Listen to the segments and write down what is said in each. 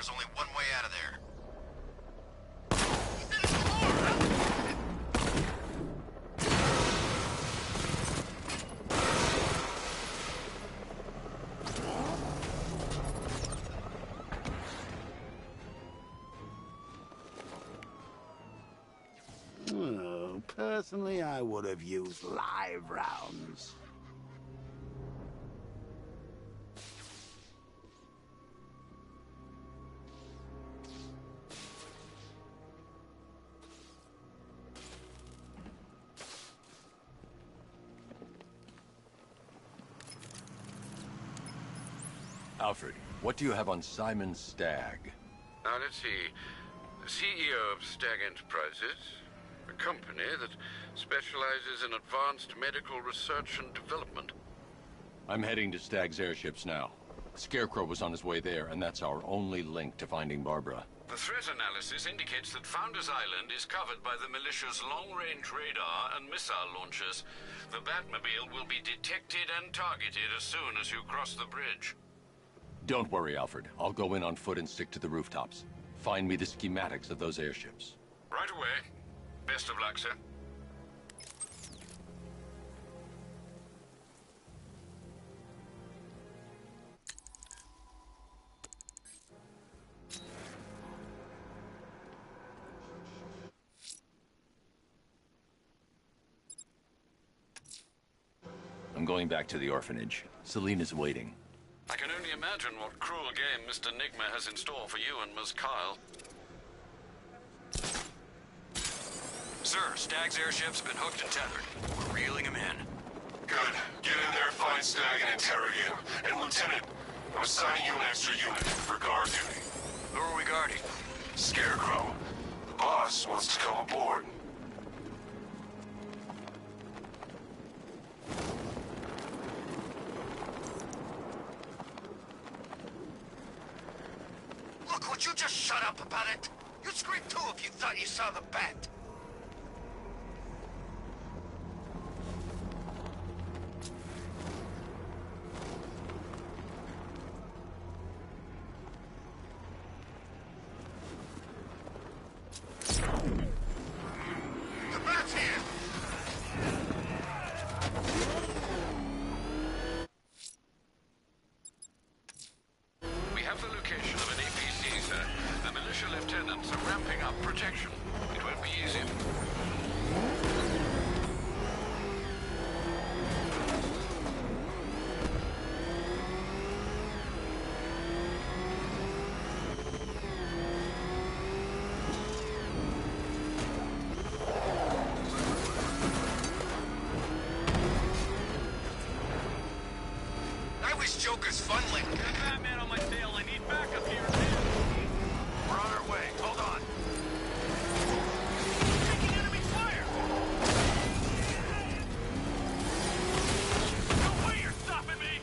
there's only one way out of there. Oh, personally, I would have used live rounds. Alfred, what do you have on Simon Stagg? Now, let's see. The CEO of Stagg Enterprises, a company that specializes in advanced medical research and development. I'm heading to Stagg's airships now. Scarecrow was on his way there, and that's our only link to finding Barbara. The threat analysis indicates that Founders Island is covered by the militia's long-range radar and missile launchers. The Batmobile will be detected and targeted as soon as you cross the bridge. Don't worry, Alfred. I'll go in on foot and stick to the rooftops. Find me the schematics of those airships. Right away. Best of luck, sir. I'm going back to the orphanage. Selena's waiting. I can only imagine what cruel game Mr. Nigma has in store for you and Ms. Kyle. Sir, Stagg's airship's been hooked and tethered. We're reeling him in. Good. Get in there, find Stagg, and interrogate him. And Lieutenant, I'm assigning you an extra unit for guard duty. Who are we guarding? Scarecrow. The boss wants to come aboard. Look, would you just shut up about it? You'd scream too if you thought you saw the bat. The bat's here! We have the location of an APC, sir. The militia lieutenants are ramping up protection. It won't be easy. I wish Joker's funneling. Got Batman on my tail. I need backup here. We're on our way. Hold on. Taking enemy fire! No way you're stopping me!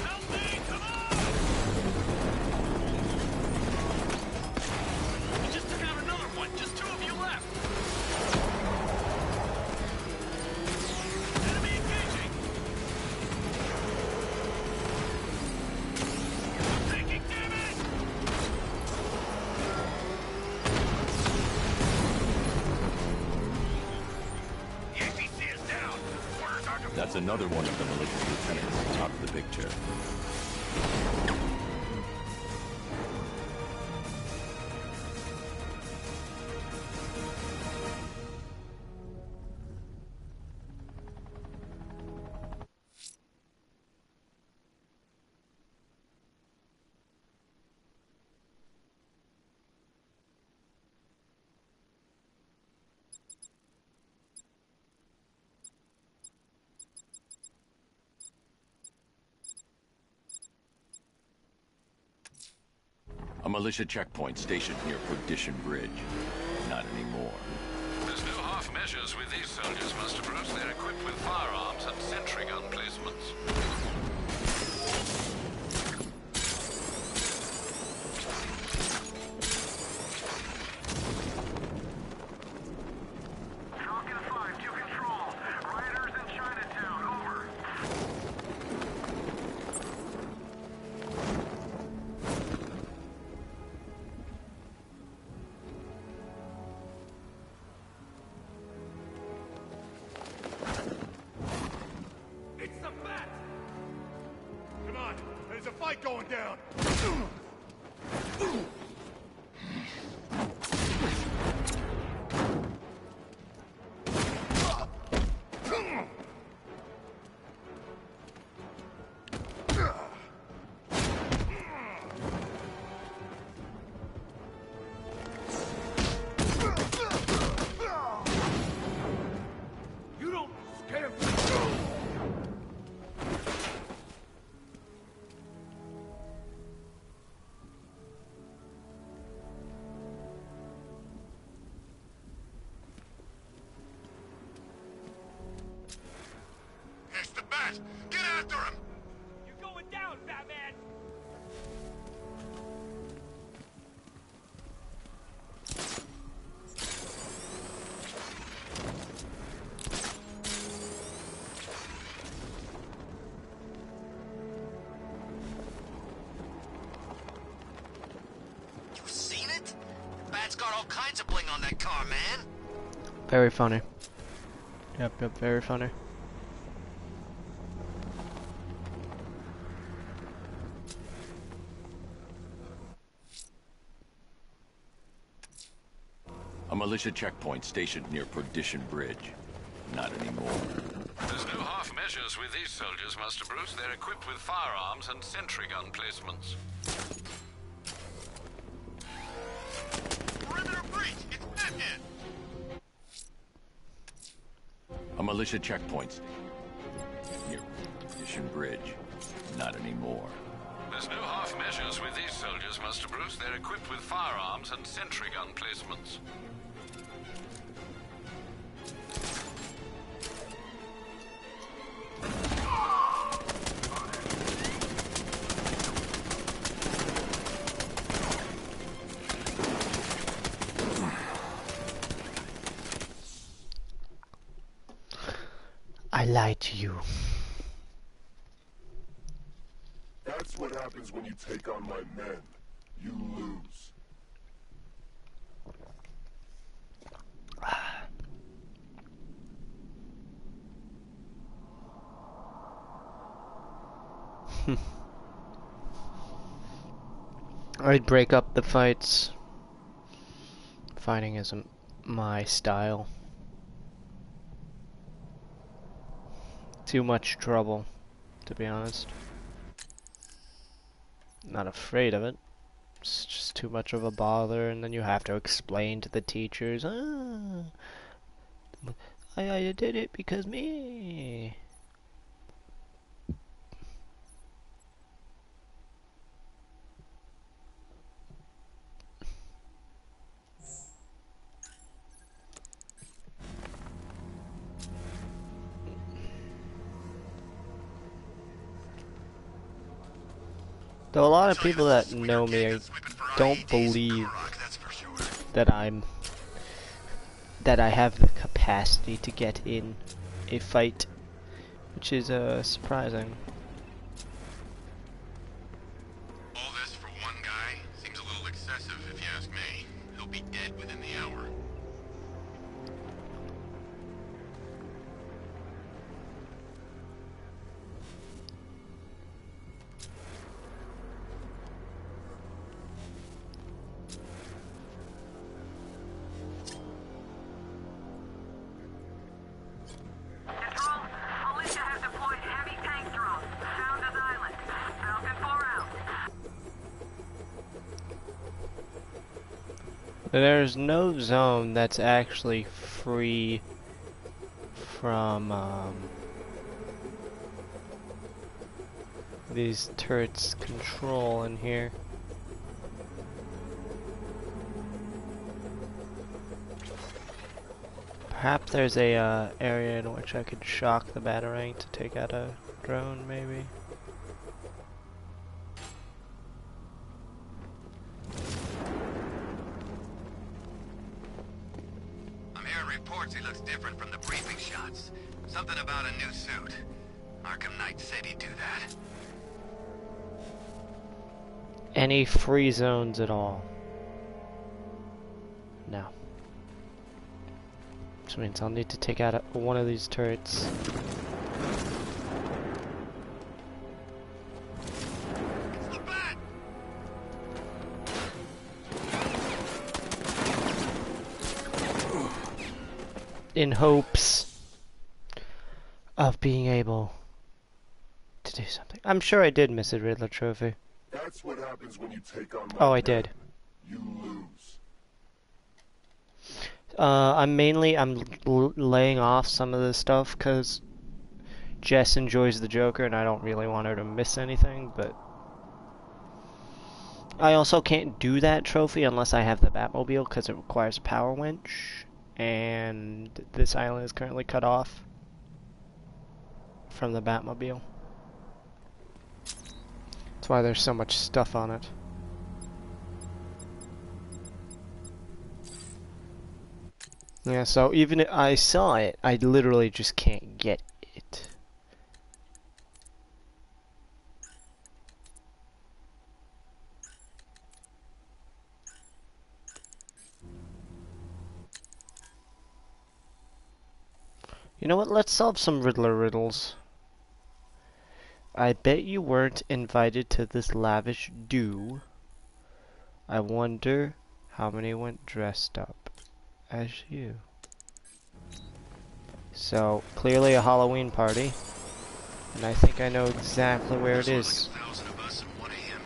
Help me! Come on! You just took out another one. Just two of you left. Enemy engaging. I'm taking damage. The APC is down. Orders are to... That's another one of the malicious lieutenants at the top of the picture. A militia checkpoint stationed near Perdition Bridge. Not anymore. There's no half measures with these soldiers, Master Bruce. They're equipped with firearms and sentry gun placements. some bats! Come on, there's a fight going down. You don't scare me! It's the bat! Get after him! You're going down, Batman! You seen it? The bat's got all kinds of bling on that car, man. Very funny. Yep, very funny. A militia checkpoint stationed near Perdition Bridge. Not anymore. There's no half measures with these soldiers, Master Bruce. They're equipped with firearms and sentry gun placements. Perimeter breach! It's Batman! A militia checkpoint near Perdition Bridge. Not anymore. There's no half measures with these soldiers, Master Bruce. They're equipped with firearms and sentry gun placements. I lied to you. That's what happens when you take on my men. You lose. I'd break up the fights. Fighting isn't my style. Too much trouble, to be honest. Not afraid of it. It's just too much of a bother, and then you have to explain to the teachers, I did it because me. Though a lot of people that know me don't believe that I have the capacity to get in a fight, which is surprising. All this for one guy seems a little excessive, if you ask me. He'll be dead within the hour. There's no zone that's actually free from these turrets' control in here. Perhaps there's a area in which I could shock the Batarang to take out a drone, maybe. He looks different from the briefing shots. Something about a new suit. Arkham Knight said he'd do that. Any free zones at all? No. Which means I'll need to take out one of these turrets. in hopes of being able to do something. I'm sure I did miss a Riddler trophy. That's what happens when you take on my Oh, I did. You lose. I'm laying off some of this stuff because Jess enjoys the Joker and I don't really want her to miss anything, but I also can't do that trophy unless I have the Batmobile because it requires a power winch, and this island is currently cut off from the Batmobile. That's why there's so much stuff on it. Yeah, so even if I saw it, I literally just can't get it. You know what? Let's solve some Riddler riddles. I bet you weren't invited to this lavish do. I wonder how many went dressed up as you. So, clearly a Halloween party. And I think I know exactly where it is. There's like 1,000 of us and 1 a.m.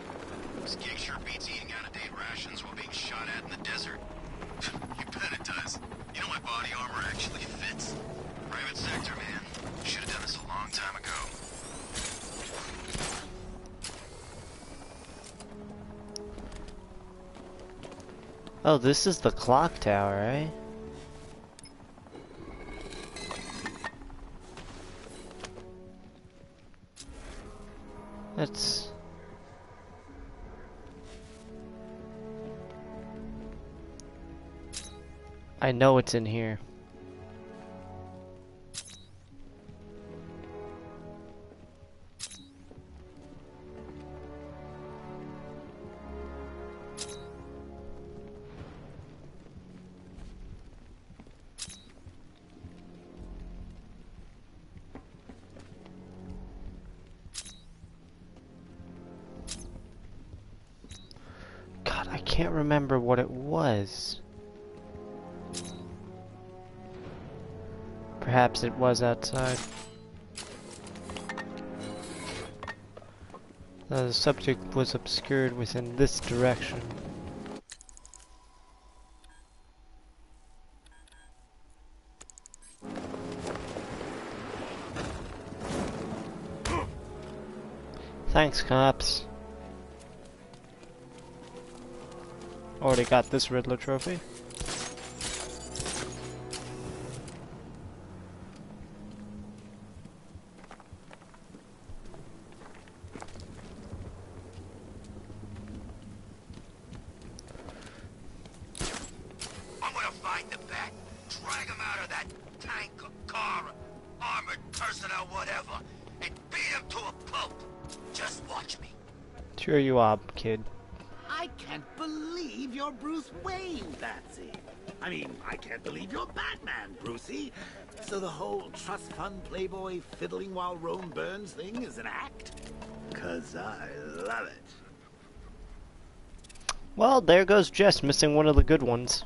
This gig sure beats eating out-of-date rations while being shot at in the desert. You bet it does. You know my body armor actually fits. Private sector, man. Should have done this a long time ago. Oh, this is the clock tower, right? That's... I know it's in here. God, I can't remember what it was. Perhaps it was outside. The subject was obscured within this direction. Thanks, cops. Already got this Riddler trophy. I'm gonna find the Bat, drag him out of that tank or car, armored person or whatever, and beat him to a pulp. Just watch me. Sure you are, kid. I can't believe you're Bruce Wayne, Batsy. I mean, I can't believe you're Batman, Brucey. So the whole trust fund playboy fiddling while Rome burns thing is an act? 'Cause I love it. Well, there goes Jess, missing one of the good ones.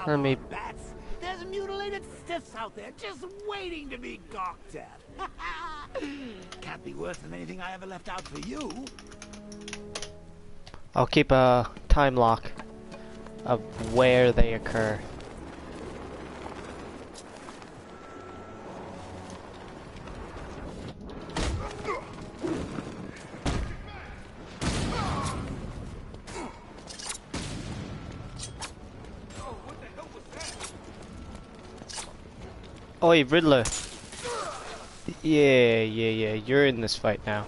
Let me... Bats, there's mutilated stiffs out there just waiting to be gawked at. Can't be worse than anything I ever left out for you. I'll keep a time lock of where they occur. Oi, Riddler. Yeah, you're in this fight now.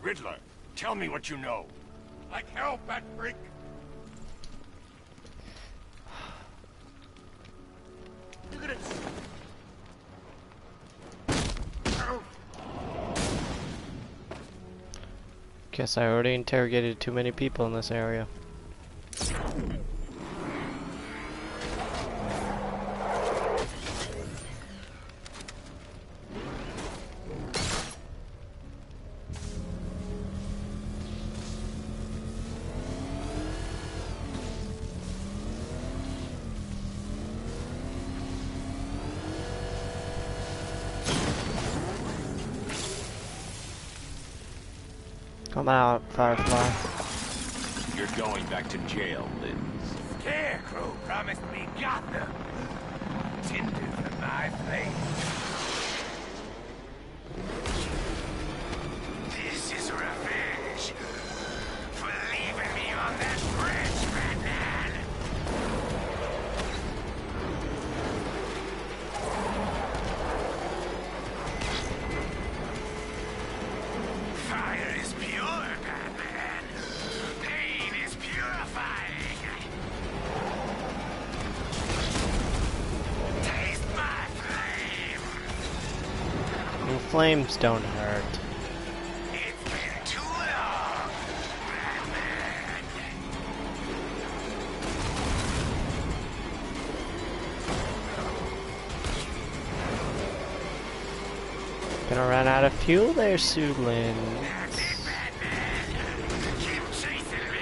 Riddler, tell me what you know. Like hell, Bat Freak. Look at it. Guess I already interrogated too many people in this area. Come out, Firefly. You're going back to jail, Liz. Scarecrow promised me Gotham. Tinder for my flame. This is revenge for leaving me on that bridge, Batman. Fire is pure, Batman. Pain is purifying. Taste my flame. And flames don't hurt. It's been too long, Batman. Gonna run out of fuel there, Sudlin. That's it, Batman. Keep chasing me.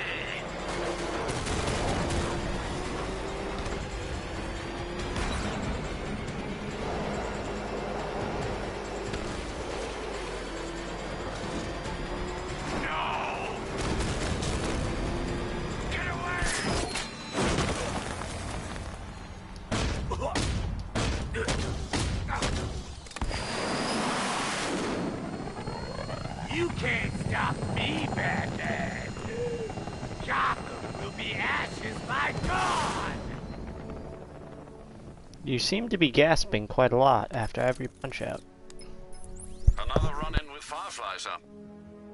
No! Get away! You can't stop me, Batman. Gotham will be ashes by dawn. You seem to be gasping quite a lot after every punch-out. Another run-in with Firefly, sir.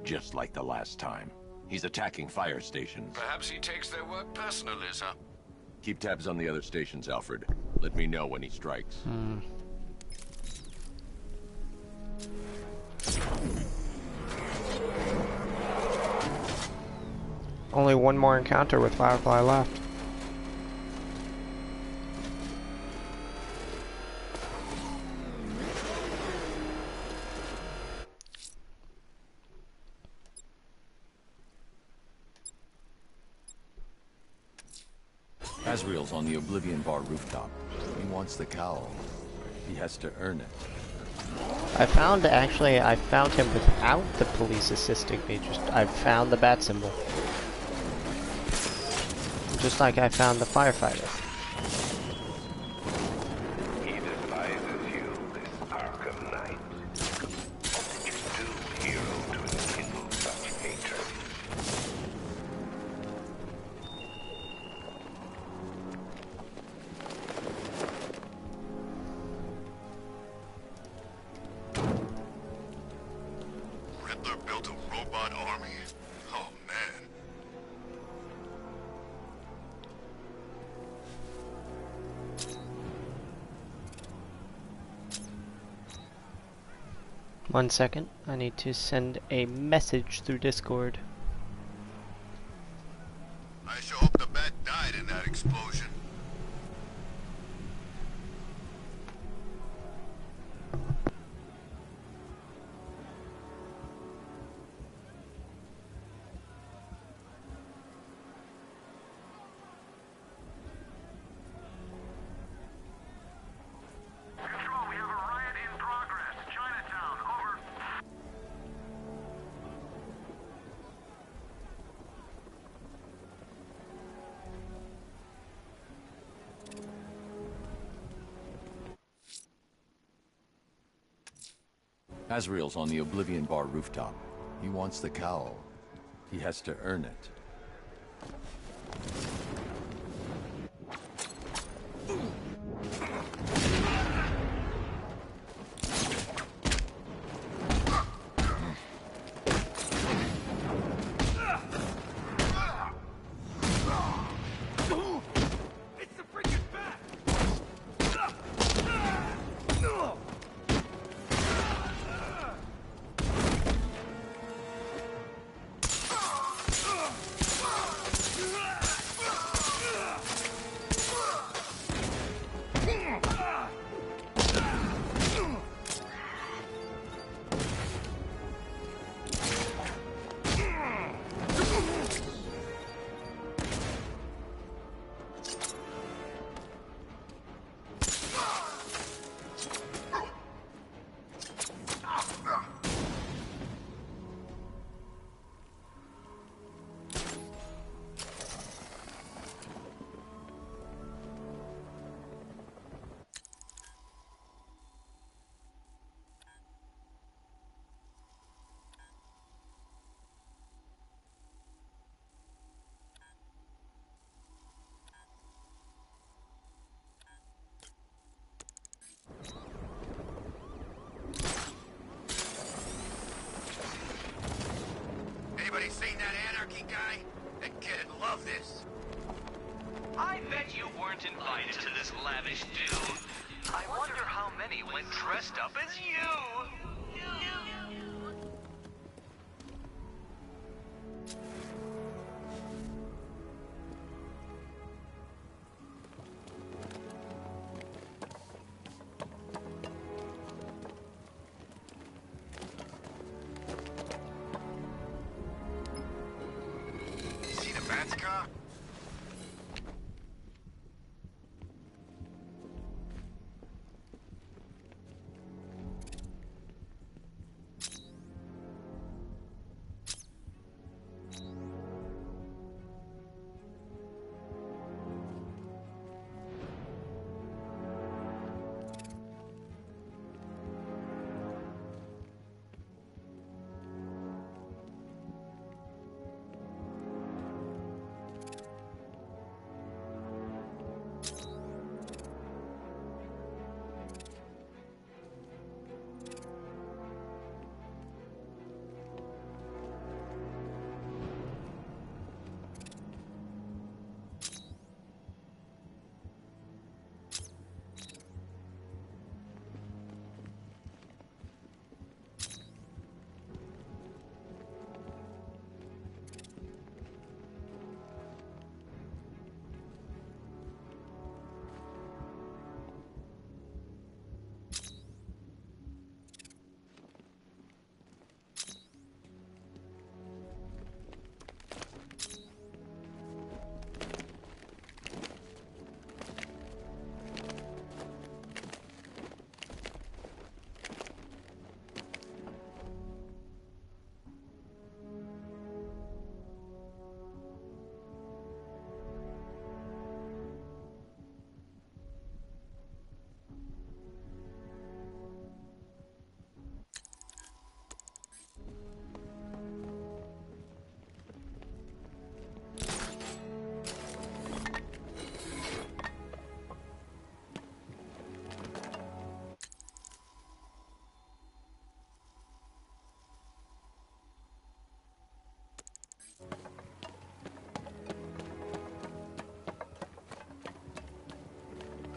Just like the last time. He's attacking fire stations. Perhaps he takes their work personally, sir. Keep tabs on the other stations, Alfred. Let me know when he strikes. Only one more encounter with Firefly left. Azrael's on the Oblivion Bar rooftop. He wants the cowl. He has to earn it. I found him without the police assisting me. I found the bat symbol. Just like I found the firefighter. He despises you, this Arkham Knight. It's doomed hero to enkindle such hatred. Riddler built a robot army? Oh, man. One second, I need to send a message through Discord. I sure hope the bat died in that explosion. Control, we have a riot in progress. Chinatown, over. Azrael's on the Oblivion Bar rooftop. He wants the cowl. He has to earn it. guy? That kid'd love this. I bet you weren't invited to this lavish do. I wonder how many went dressed up as you. See the Bats car?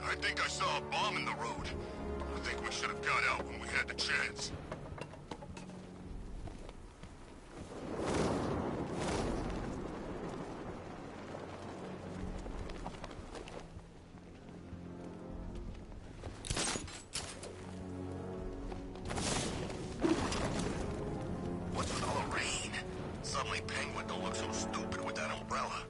I think I saw a bomb in the road. I think we should have got out when we had the chance. What's with all the rain? Suddenly Penguin don't look so stupid with that umbrella.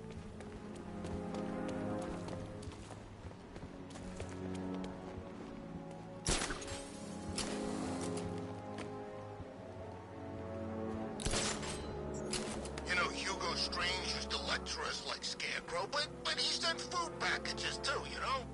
Strange used to lecture us like Scarecrow, but he sent food packages too, you know?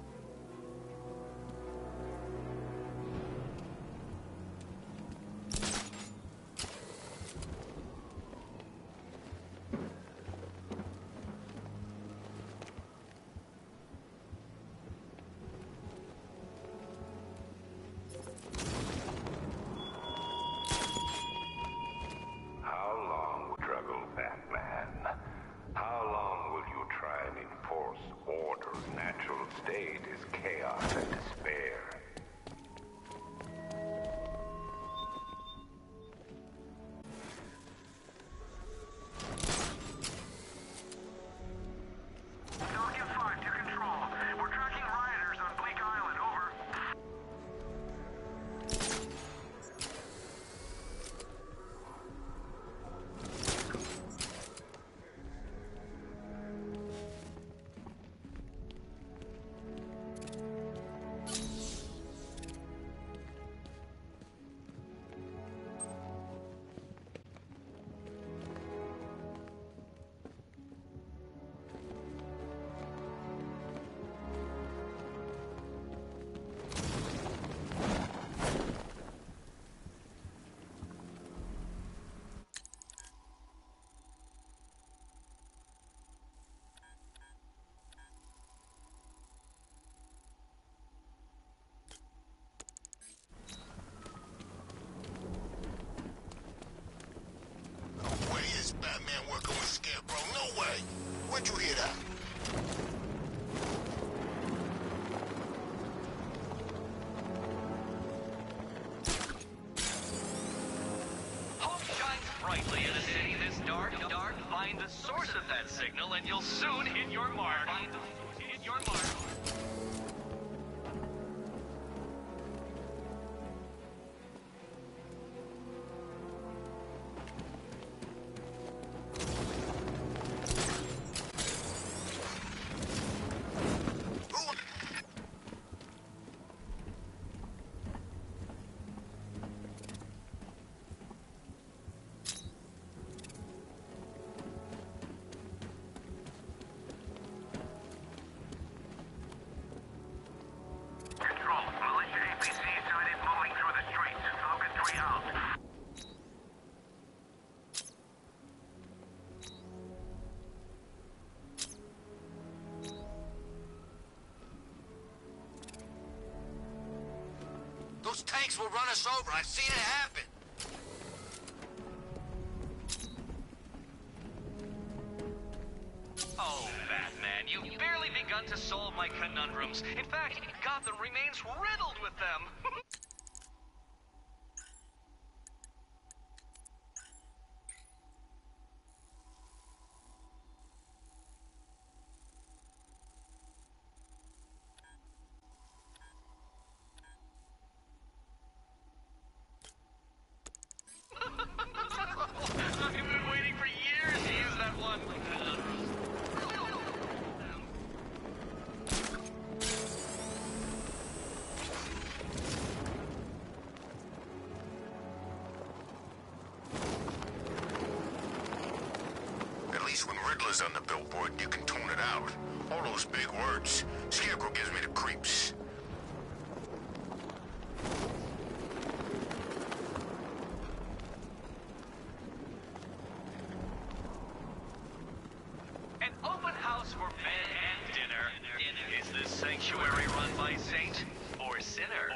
Stage Where'd you hear that? Hope shines brightly in a city this dark. Find the source of that signal and you'll soon hit your mark. Those tanks will run us over. I've seen it happen. Oh, Batman, you've barely begun to solve my conundrums. In fact, Gotham remains riddled with them. I've been waiting for years to use that one. At least when Riddler's on the billboard, you can tune it out. All those big words. Scarecrow gives me the creeps. An open house for bed and dinner. Is this sanctuary run by saint or sinner?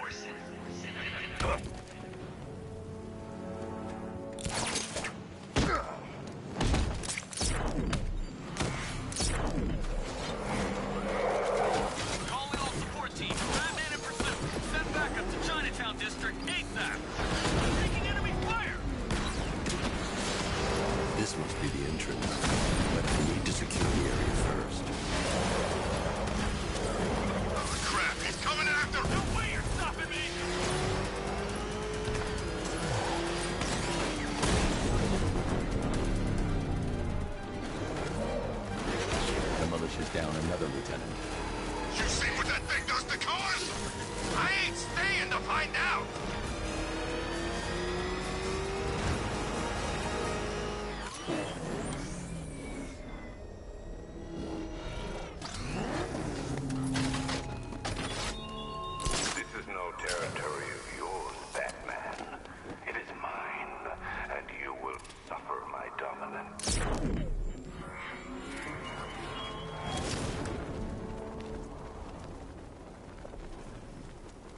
Calling all support team. Batman in pursuit. Send backup to Chinatown District ASAP. Taking enemy fire! This must be the entrance. But I need to secure the area first. Crap, he's coming after! No way you're stopping me! The militia's down another lieutenant. You see what that thing does to cars? I ain't staying to find out! This is no territory of yours, Batman. It is mine, and you will suffer my dominance.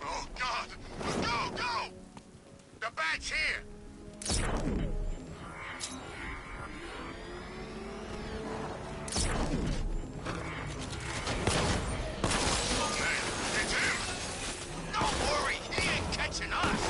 Oh, God! Go, go! The bat's here! Oh, man, it's him! Don't worry, he ain't catching us!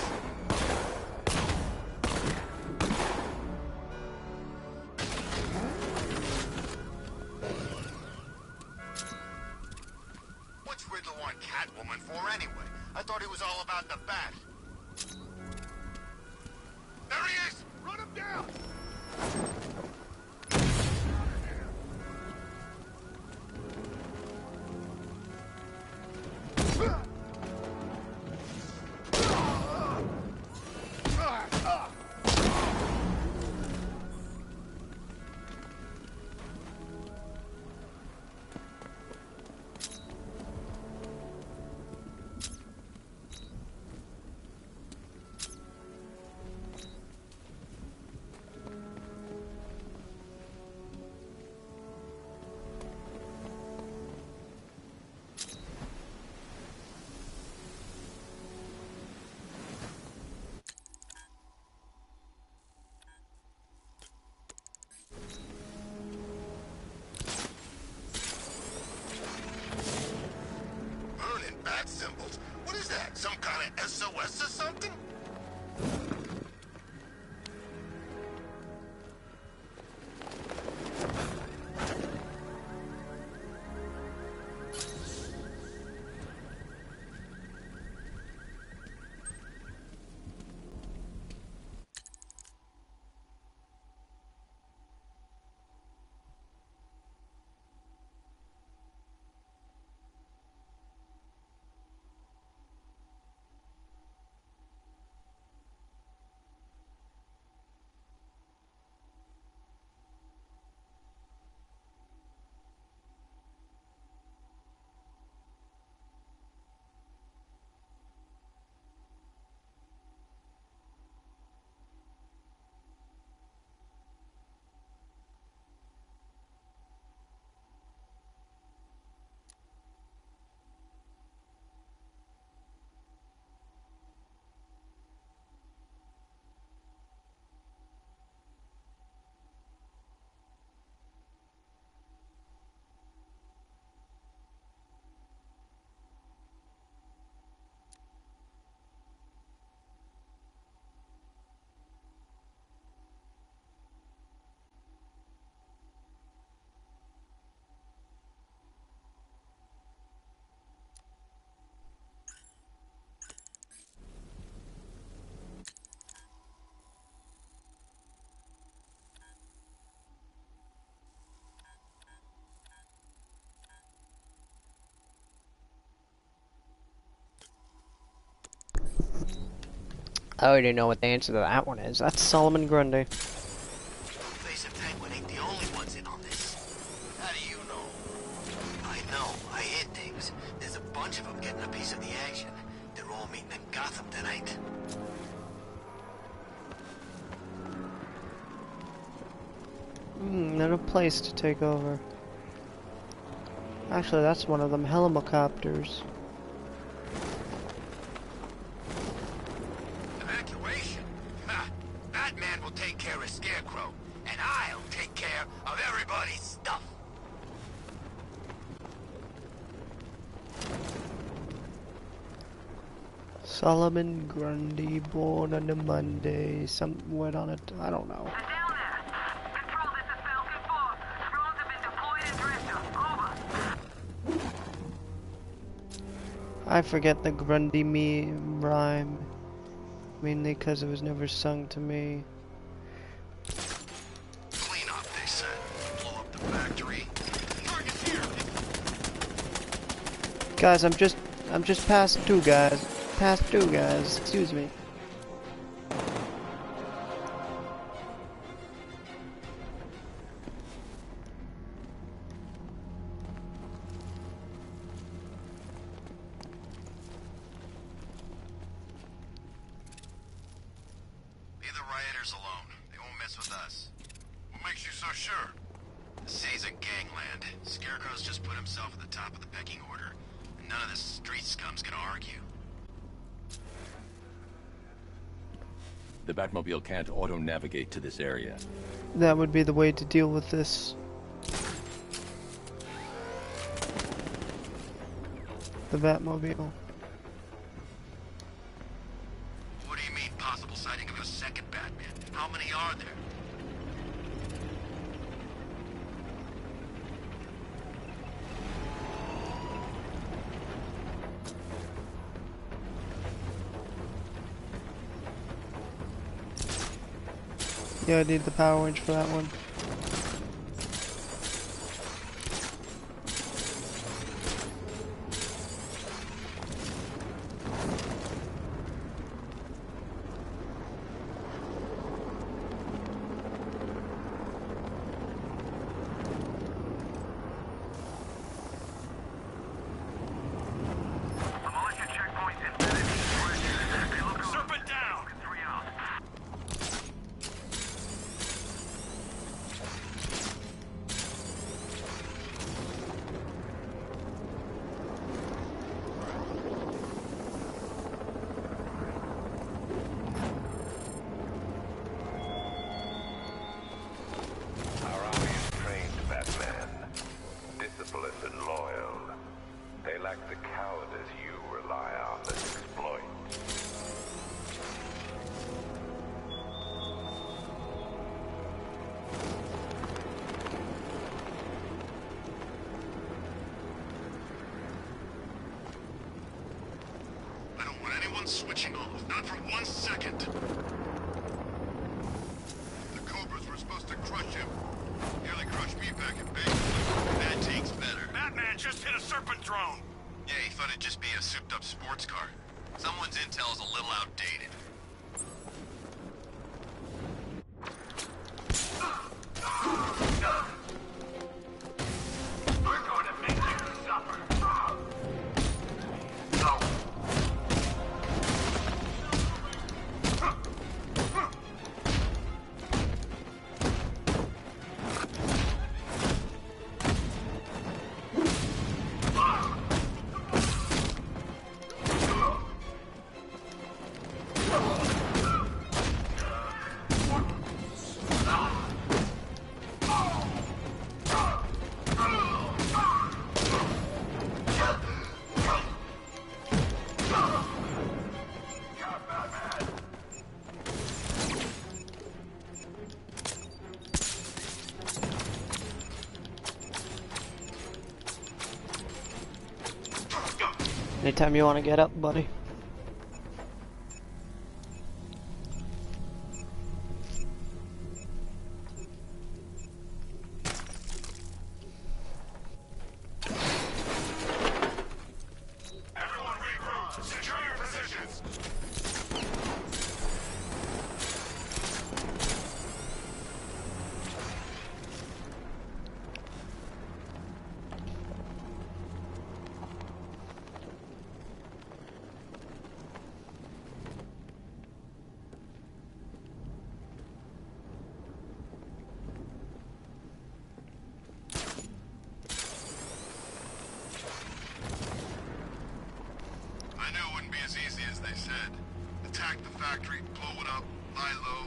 I already know what the answer to that one is. That's Solomon Grundy. Face and Penguin ain't the only ones in on this. How do you know? I know. I hear things. There's a bunch of them getting a piece of the action. They're all meeting in Gotham tonight. Not a place to take over. Actually, that's one of them helicopters. Evacuation? Ha! Batman will take care of Scarecrow, and I'll take care of everybody's stuff. Solomon Grundy, born on a Monday, somewhere on it. I don't know. I forget the Grundy rhyme, mainly because it was never sung to me. Clean up, they said. Blow up the factory. Target's here. Guys, I'm just past two guys. Past two guys. Excuse me. Leave the rioters alone. They won't mess with us. What makes you so sure? The city's a gangland. Scarecrow's just put himself at the top of the pecking order. And none of this street scum's gonna argue. The Batmobile can't auto-navigate to this area. That would be the way to deal with this. The Batmobile. What do you mean, possible sighting of a second Batman? How many are there? Yeah, I need the power winch for that one. Serpent down! Our army is trained, Batman. Disciplined and loyal. They lack the cowardice you rely on and exploit. I don't want anyone switching off, not for 1 second. The Cobras were supposed to crush him. Nearly crushed me back in base. That takes better. Batman just hit a Serpent drone! Yeah, he thought it'd just be a souped-up sports car. Someone's intel is a little outdated. We're going to make you suffer. Anytime you want to get up, buddy. Everyone regroup. Secure your positions. as they said. Attack the factory, blow it up, lie low.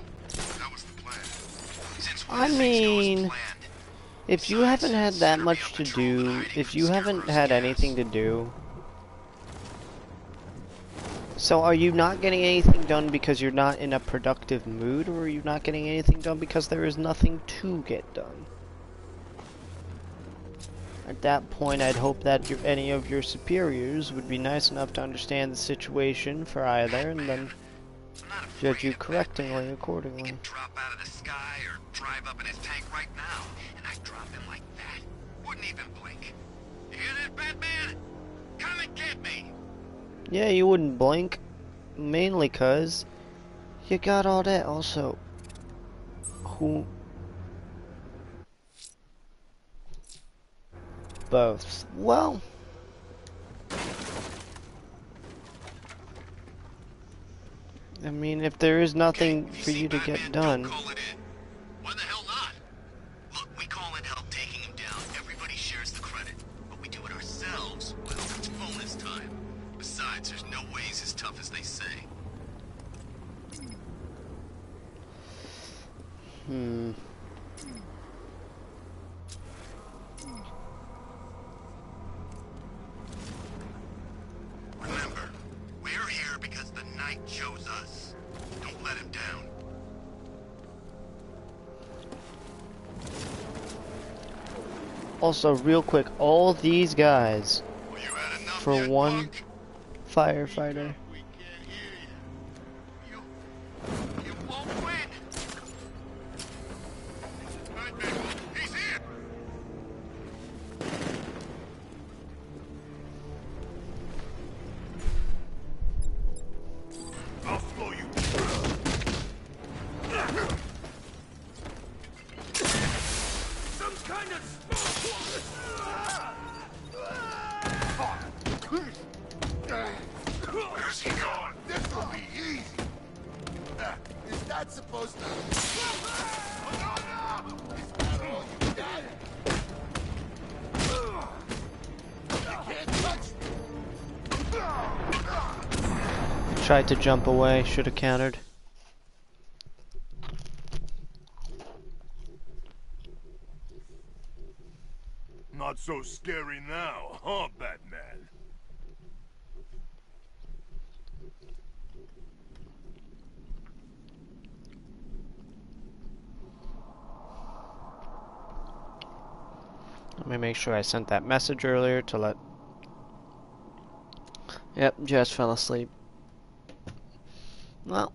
That was the plan. Since I when things go as mean, planned. if you haven't had that much to do, if you haven't had anything to do, so are you not getting anything done because you're not in a productive mood, or are you not getting anything done because there is nothing to get done? At that point, I'd hope that any of your superiors would be nice enough to understand the situation for either, and then judge you correctingly accordingly. He can drop out of the sky or drive up in his tank right now, and I drop him like that. Wouldn't even blink. You hear that, Batman? Come and get me! Yeah, you wouldn't blink. Mainly 'cause you got all that. Also, who... Both. Well... I mean, if there is nothing for you to get done... Why the hell not? Look, we call in help taking him down. Everybody shares the credit. But we do it ourselves. Well, it's bonus time. Besides, there's no way he's as tough as they say. Remember, we're here because the Knight chose us. Don't let him down. Also, real quick, all these guys Well, you had enough for yet, one punk? firefighter. We can't hear you. You won't win. Batman, he's here. I'll slow you. Some kind of Where's he going? This will be easy. Is that supposed to... Oh, no, no! Is that all you got? You can't touch me! Tried to jump away, should have countered. Not so scary now, huh, Batman? Let me make sure I sent that message earlier to let... Yep, Jess fell asleep. Well,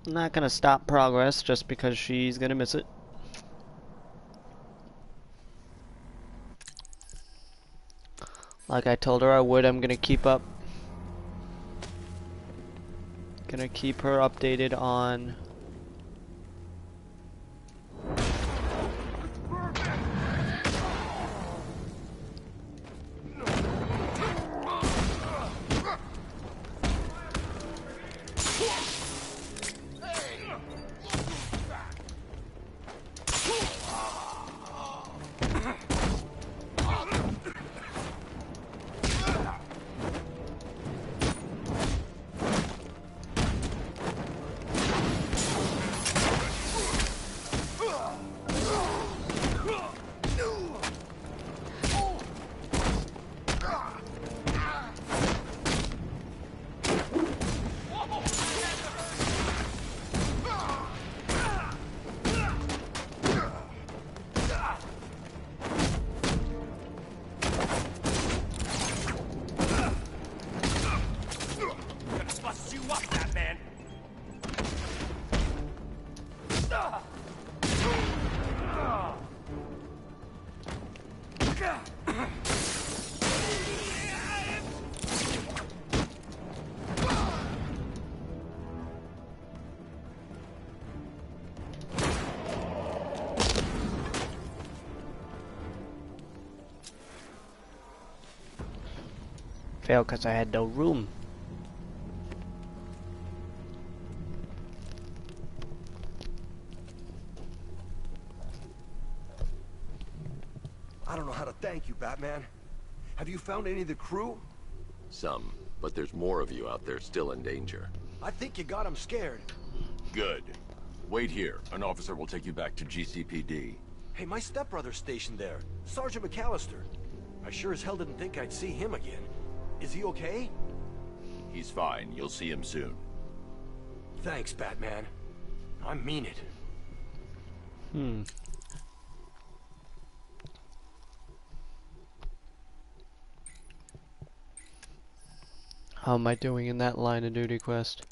I'm not gonna stop progress just because she's gonna miss it. Like I told her I would, I'm gonna keep up. Gonna keep her updated on... Failed because I had no room. I don't know how to thank you, Batman. Have you found any of the crew? Some. but there's more of you out there still in danger. I think you got him scared. Good. Wait here. An officer will take you back to GCPD. Hey, my stepbrother's stationed there. Sergeant McAllister. I sure as hell didn't think I'd see him again. Is he okay? He's fine. You'll see him soon. Thanks, Batman. I mean it. How am I doing in that line of duty quest?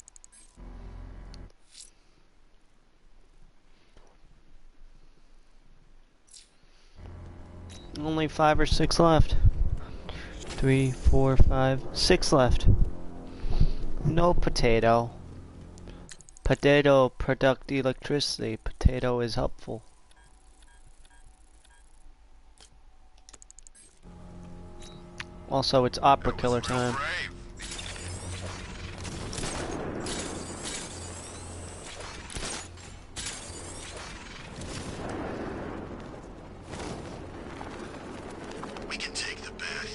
Only 5 or 6 left. 3, 4, 5, 6 left. No potato. Potato product electricity. Potato is helpful. Also, it's opera killer time. We can take the bat.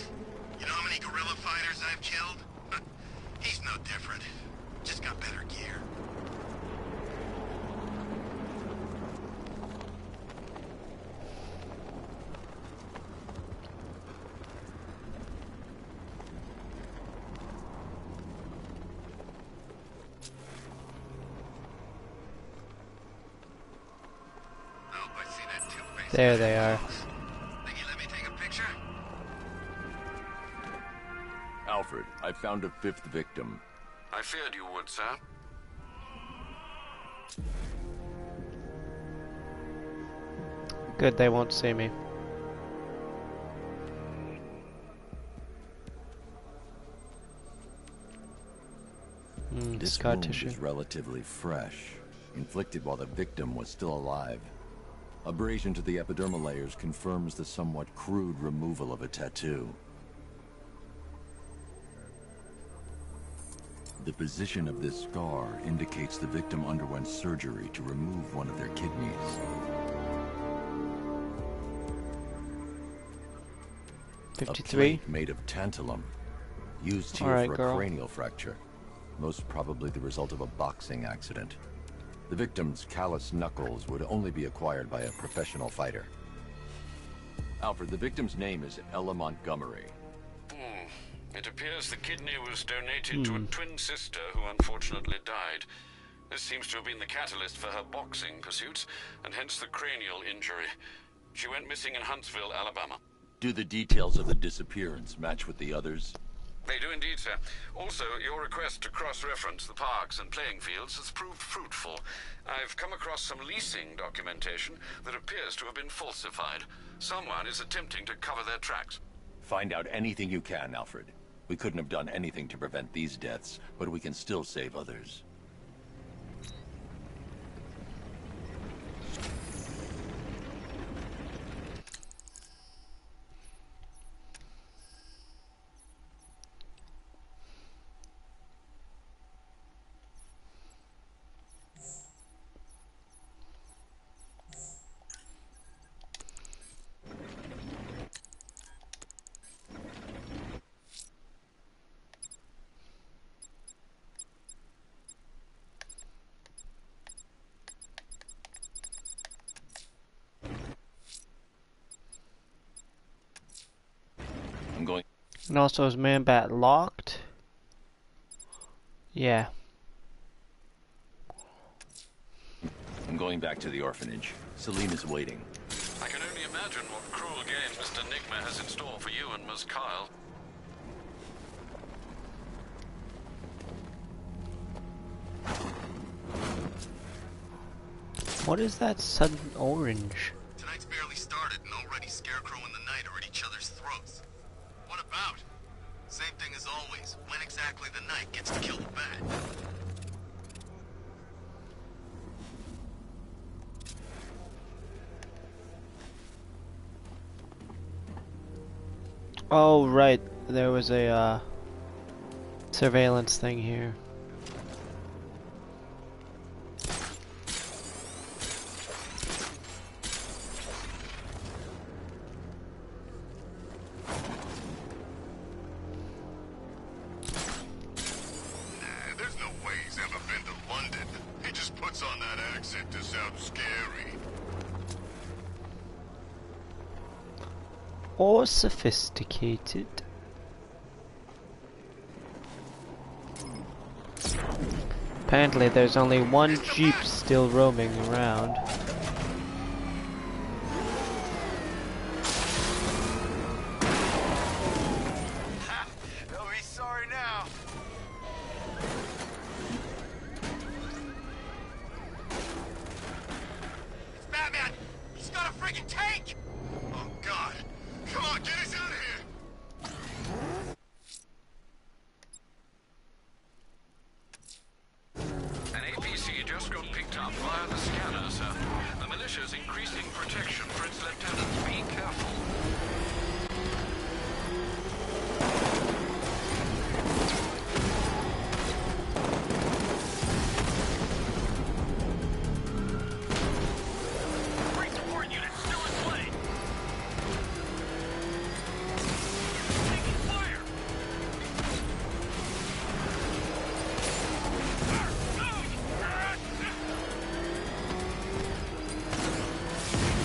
You know how many guerrilla fighters I've killed? He's no different. Just got better gear. Oh, I see that two-faced There they are. Think you let me take a picture? Alfred, I found a 5th victim. I feared you would, sir. Good, they won't see me. This Scar wound tissue. is relatively fresh, inflicted while the victim was still alive. Abrasion to the epidermal layers confirms the somewhat crude removal of a tattoo. The position of this scar indicates the victim underwent surgery to remove one of their kidneys. A 53. plate made of tantalum, used here Alright, for a girl. cranial fracture, most probably the result of a boxing accident. The victim's callous knuckles would only be acquired by a professional fighter. Alfred, the victim's name is Ella Montgomery. It appears the kidney was donated to a twin sister who unfortunately died. This seems to have been the catalyst for her boxing pursuits, and hence the cranial injury. She went missing in Huntsville, Alabama. Do the details of the disappearance match with the others? They do indeed, sir. Also, your request to cross-reference the parks and playing fields has proved fruitful. I've come across some leasing documentation that appears to have been falsified. Someone is attempting to cover their tracks. Find out anything you can, Alfred. We couldn't have done anything to prevent these deaths, but we can still save others. I'm going. And also, is Man-Bat locked? Yeah. I'm going back to the orphanage. Celine is waiting. I can only imagine what cruel game Mr. Nigma has in store for you and Ms. Kyle. What is that sudden orange? Tonight's barely started and already Scarecrow and the Knight are at each other's throats. What about? Same thing as always. When exactly the Knight gets to kill the Bat? Oh, right. There was a surveillance thing here. or sophisticated. Apparently there's only one Jeep still roaming around. They'll be sorry now. It's Batman! He's got a freaking tank! Oh, God. Come on, get us out of here! An APC just got picked up via the scanner, sir. The militia's increasing protection for its lieutenants. Be careful. Free support unit still in play. Taking fire.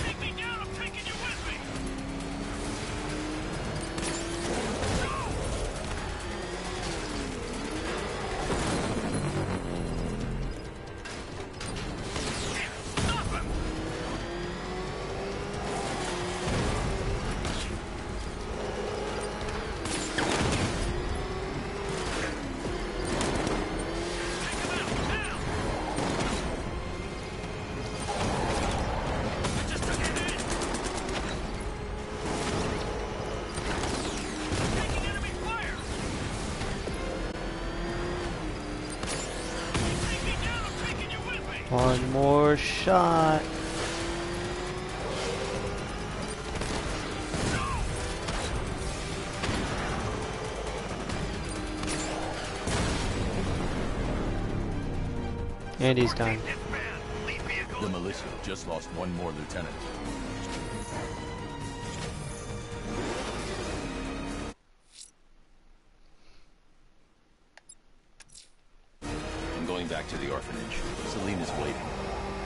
Take me down, I'm taking you with me. Stop him! Take him out, now! I just took a hit! Taking enemy fire! Take me down, I'm taking you with me! One more shot. And he's done. The militia just lost one more lieutenant. I'm going back to the orphanage. Celine is waiting.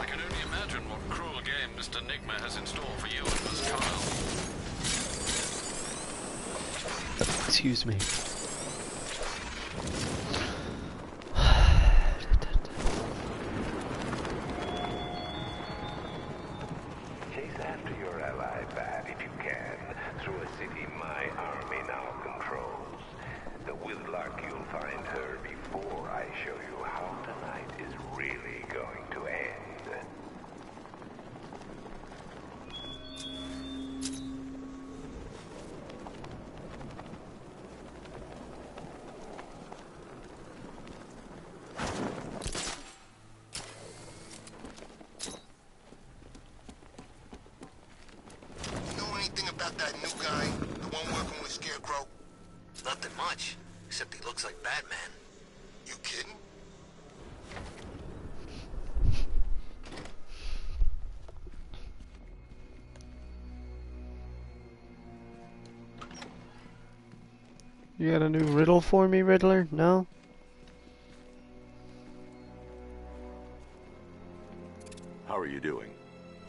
I can only imagine what cruel game Mr. Nigma has in store for you and Miss Kyle. Excuse me. Chase after your ally, Bat, if you can, through a city my army now controls. With luck, you'll find her before I show you how tonight is really going to end. You know anything about that new guy? The one working with Scarecrow? Nothing much, except he looks like Batman. You kidding? You got a new riddle for me, Riddler? No? How are you doing?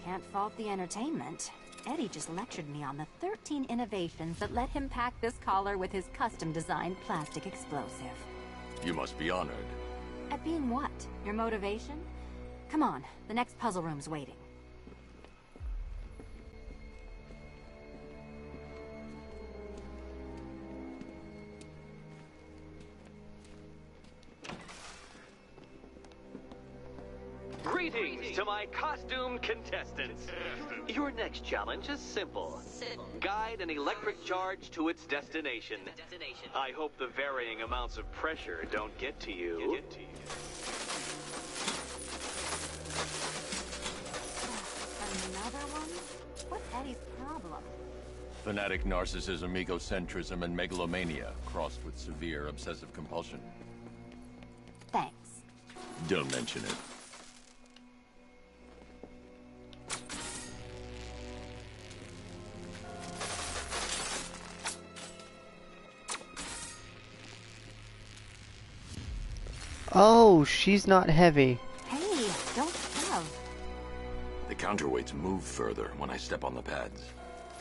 Can't fault the entertainment. Eddie just lectured me on the 13 innovations that let him pack this collar with his custom-designed plastic explosive. You must be honored. At being what? Your motivation? Come on, the next puzzle room's waiting. Greetings to my costumed contestants. Your next challenge is simple. Guide an electric charge to its destination. I hope the varying amounts of pressure don't get to you. Another one? What's Eddie's problem? Fanatic narcissism, egocentrism, and megalomania, crossed with severe obsessive compulsion. Thanks. Don't mention it. Oh, she's not heavy. Hey, don't shove. The counterweights move further when I step on the pads.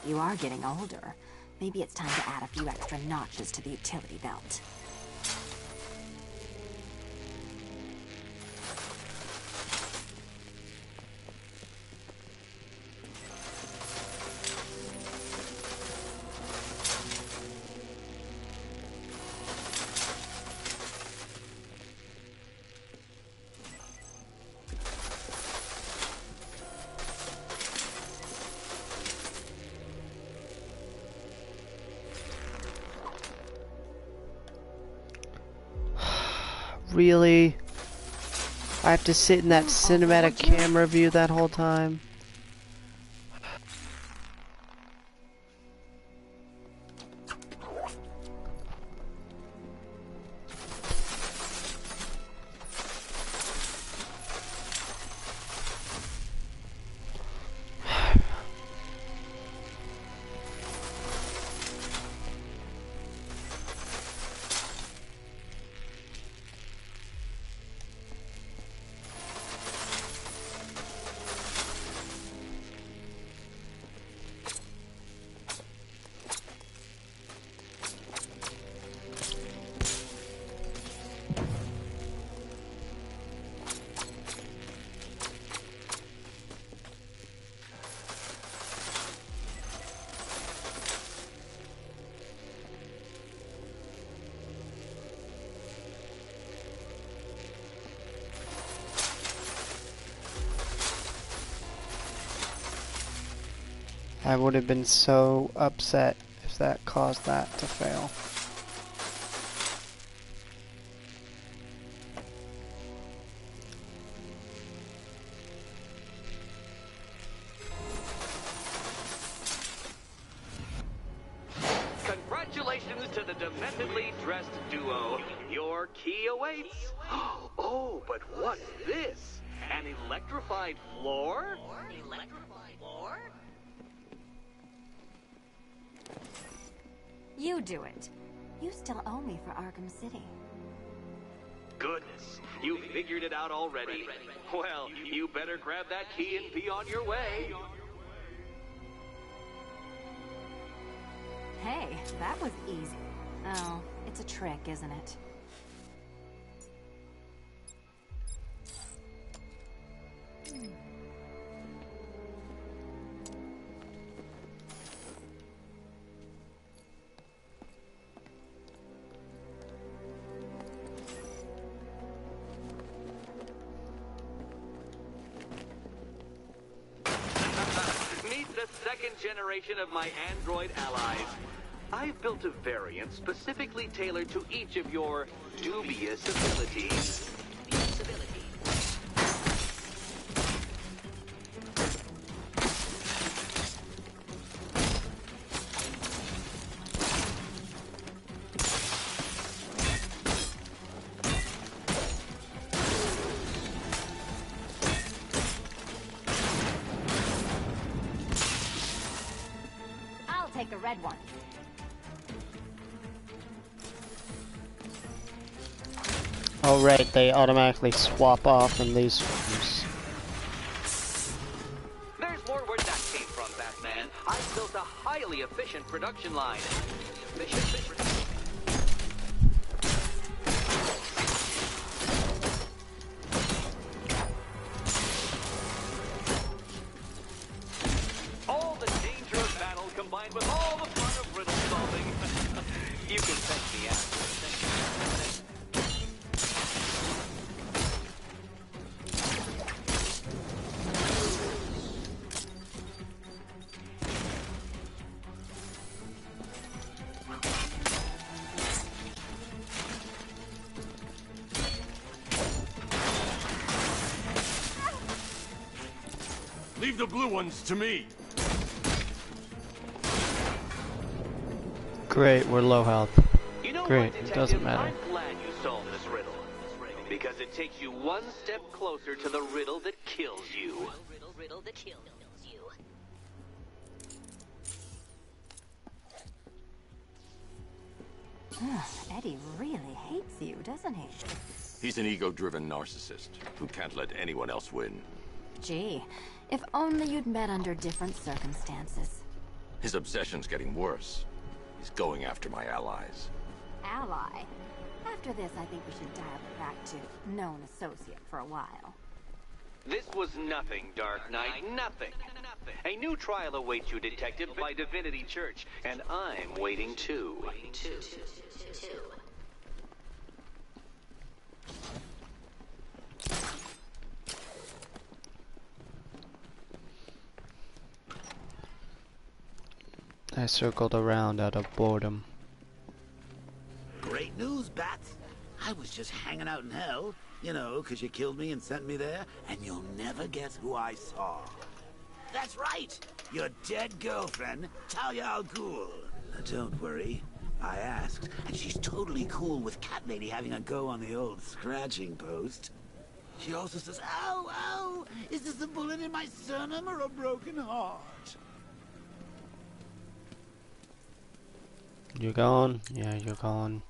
You are getting older. Maybe it's time to add a few extra notches to the utility belt. Really? I have to sit in that cinematic camera view that whole time? I would have been so upset if that caused that to fail. Congratulations to the dementedly dressed duo. Your key awaits. Oh, but what's this? An electrified floor? Electrified floor? You do it. You still owe me for Arkham City. Goodness, you figured it out already. Well, you better grab that key and be on your way. Hey, that was easy. Oh, it's a trick, isn't it? Meet the second generation of my android allies. I've built a variant specifically tailored to each of your dubious abilities. I'll take the red one. Oh right, they automatically swap off in these forms. There's more where that came from, Batman. I've built a highly efficient production line. All the danger of battle combined with all the fun of riddle solving. You can thank me after. Leave the blue ones to me. Great, we're low health. You know Great, what, it doesn't Detective? matter. I'm glad you solved this riddle. Because it takes you one step closer to the riddle that kills you. Riddle that kills you. Eddie really hates you, doesn't he? He's an ego-driven narcissist who can't let anyone else win. Gee, if only you'd met under different circumstances. His obsession's getting worse. He's going after my allies. Ally? After this, I think we should dial it back to known associate for a while. This was nothing, Dark Knight, nothing. A new trial awaits you, Detective, by Divinity Church, and I'm waiting too. I circled around out of boredom. Great news, Bats. I was just hanging out in hell, you know, 'cause you killed me and sent me there, and you'll never guess who I saw. That's right, your dead girlfriend, Talia al Ghul. Now, don't worry, I asked, and she's totally cool with Cat Lady having a go on the old scratching post. She also says, ow, ow, is this a bullet in my sternum or a broken heart? You're gone? Yeah, you're gone.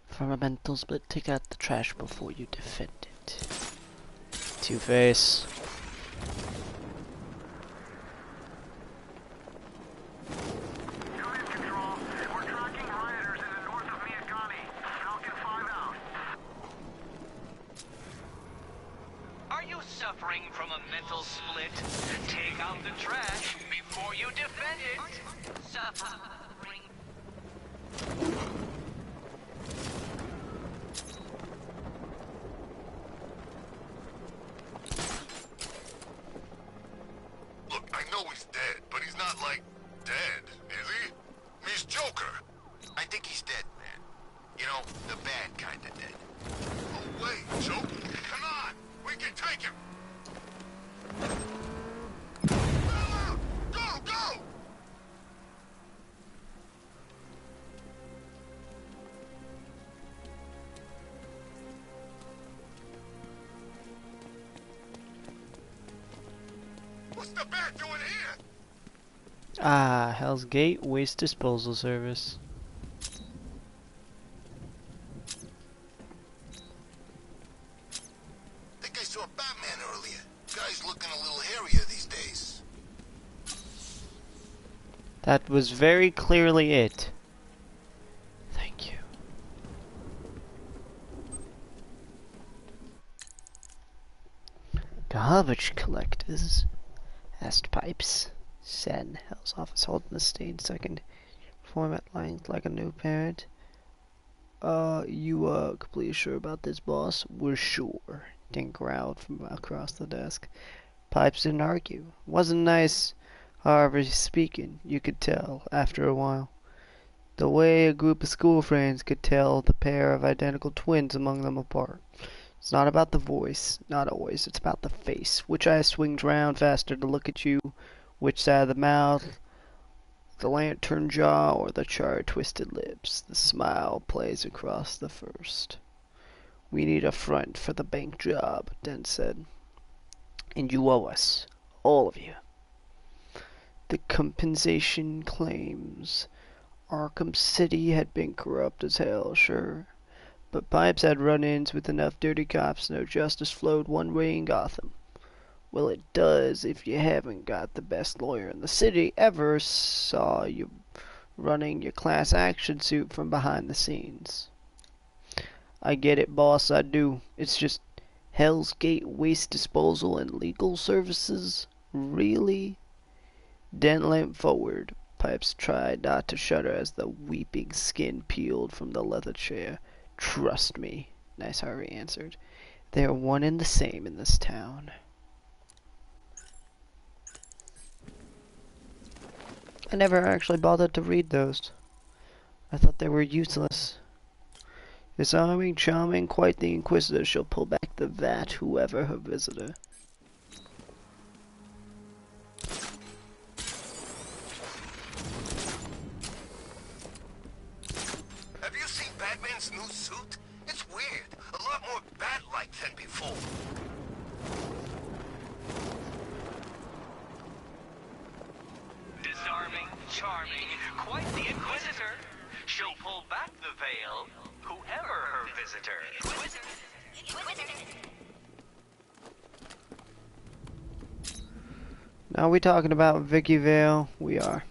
For a mental split, take out the trash before you defend it. Two-Face. Unit control, we're tracking rioters in the north of Miyagani. Falcon 5 out. Are you suffering from a mental split? Take out the trash before you defend it. Suffering. Look, I know he's dead, but he's not, like, dead, is he? He's Joker. I think he's dead, man. You know, the bad kind of dead. Oh, wait, Joker. Come on, we can take him. Go, go! What's the bat doing here? Ah, Hell's Gate Waste Disposal Service. I think I saw Batman earlier. Guy's looking a little hairier these days. That was very clearly it. Thank you. Garbage collectors? Asked Pipes. Sat in Hell's office holding the stained second format lines like a new parent. You completely sure about this, boss? We're sure. Dink growled from across the desk. Pipes didn't argue. Wasn't nice, however, speaking. You could tell, after a while. The way a group of school friends could tell the pair of identical twins among them apart. It's not about the voice, not always. It's about the face. Which eye swings round faster to look at you? Which side of the mouth? The lantern jaw or the charred twisted lips? The smile plays across the first. We need a front for the bank job, Dent said. And you owe us. All of you. The compensation claims. Arkham City had been corrupt as hell, sure. But Pipes had run-ins with enough dirty cops, no justice flowed one way in Gotham. Well, it does if you haven't got the best lawyer in the city ever saw you running your class action suit from behind the scenes. I get it, boss, I do. It's just Hell's Gate Waste Disposal and Legal Services? Really? Dent leant forward. Pipes tried not to shudder as the weeping skin peeled from the leather chair. Trust me, Nice Harvey answered. They are one and the same in this town. I never actually bothered to read those. I thought they were useless. Disarming, charming, quite the inquisitor. She'll pull back the vat, whoever her visitor. Have you seen Batman's new suit? It's weird. A lot more bat-like than before. Disarming, charming, quite the inquisitor. She'll pull back the veil, whoever her visitor. Now we talking about Vicky Vale? We are.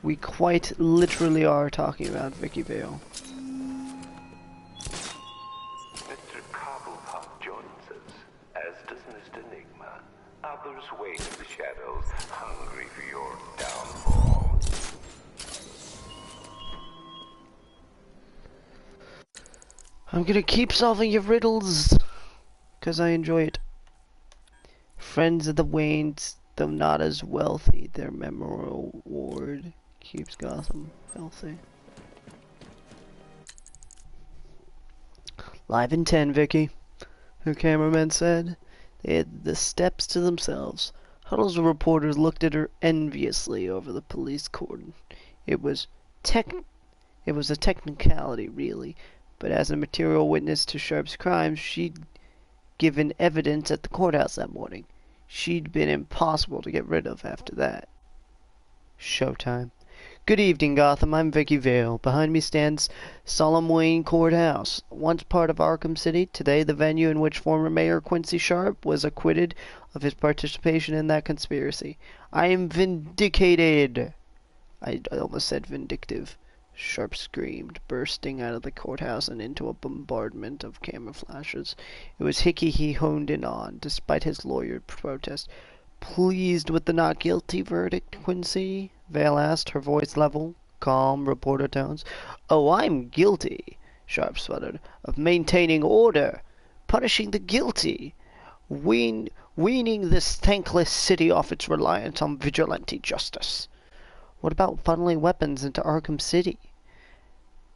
We quite literally are talking about Vicky Vale. Mr. Cobblepot joins us, as does Mr. Nigma. Others wait in the shadows, hungry for your downfall. I'm gonna keep solving your riddles, because I enjoy it. Friends of the Waynes, though not as wealthy, their memorial ward keeps Gotham healthy. Live in 10, Vicky, her cameraman said. They had the steps to themselves. Huddles of reporters looked at her enviously over the police cordon. It was a technicality, really, but as a material witness to Sharp's crimes, she'd given evidence at the courthouse that morning. She'd been impossible to get rid of after that. Showtime. Good evening, Gotham. I'm Vicky Vale. Behind me stands Solemn Wayne Courthouse, once part of Arkham City, today the venue in which former Mayor Quincy Sharp was acquitted of his participation in that conspiracy. I am vindicated! I almost said vindictive. Sharp screamed, bursting out of the courthouse and into a bombardment of camera flashes. It was Hickey he honed in on, despite his lawyer's protest. Pleased with the not guilty verdict, Quincy? Vale asked, her voice level, calm, reporter tones. Oh, I'm guilty, Sharp sputtered, of maintaining order, punishing the guilty, weaning this thankless city off its reliance on vigilante justice. What about funneling weapons into Arkham City?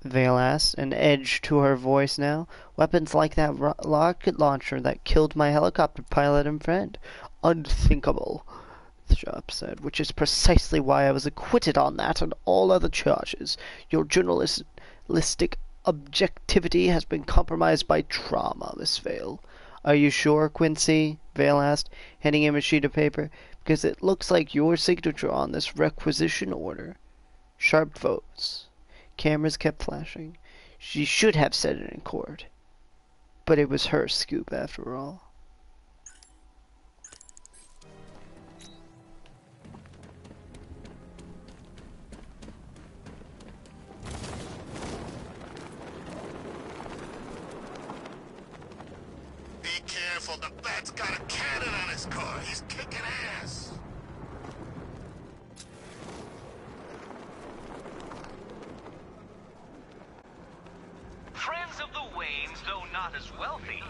Vale asked, an edge to her voice now. Weapons like that rocket launcher that killed my helicopter pilot and friend. Unthinkable, Sharp said, which is precisely why I was acquitted on that and all other charges. Your journalistic objectivity has been compromised by trauma, Miss Vale. Are you sure, Quincy? Vale asked, handing him a sheet of paper. Because it looks like your signature on this requisition order. Sharp votes. Cameras kept flashing. She should have said it in court. But it was her scoop after all. Be careful, the Bat's got a cannon on his car. He's kicking ass. Friends of the Waynes, though not as wealthy,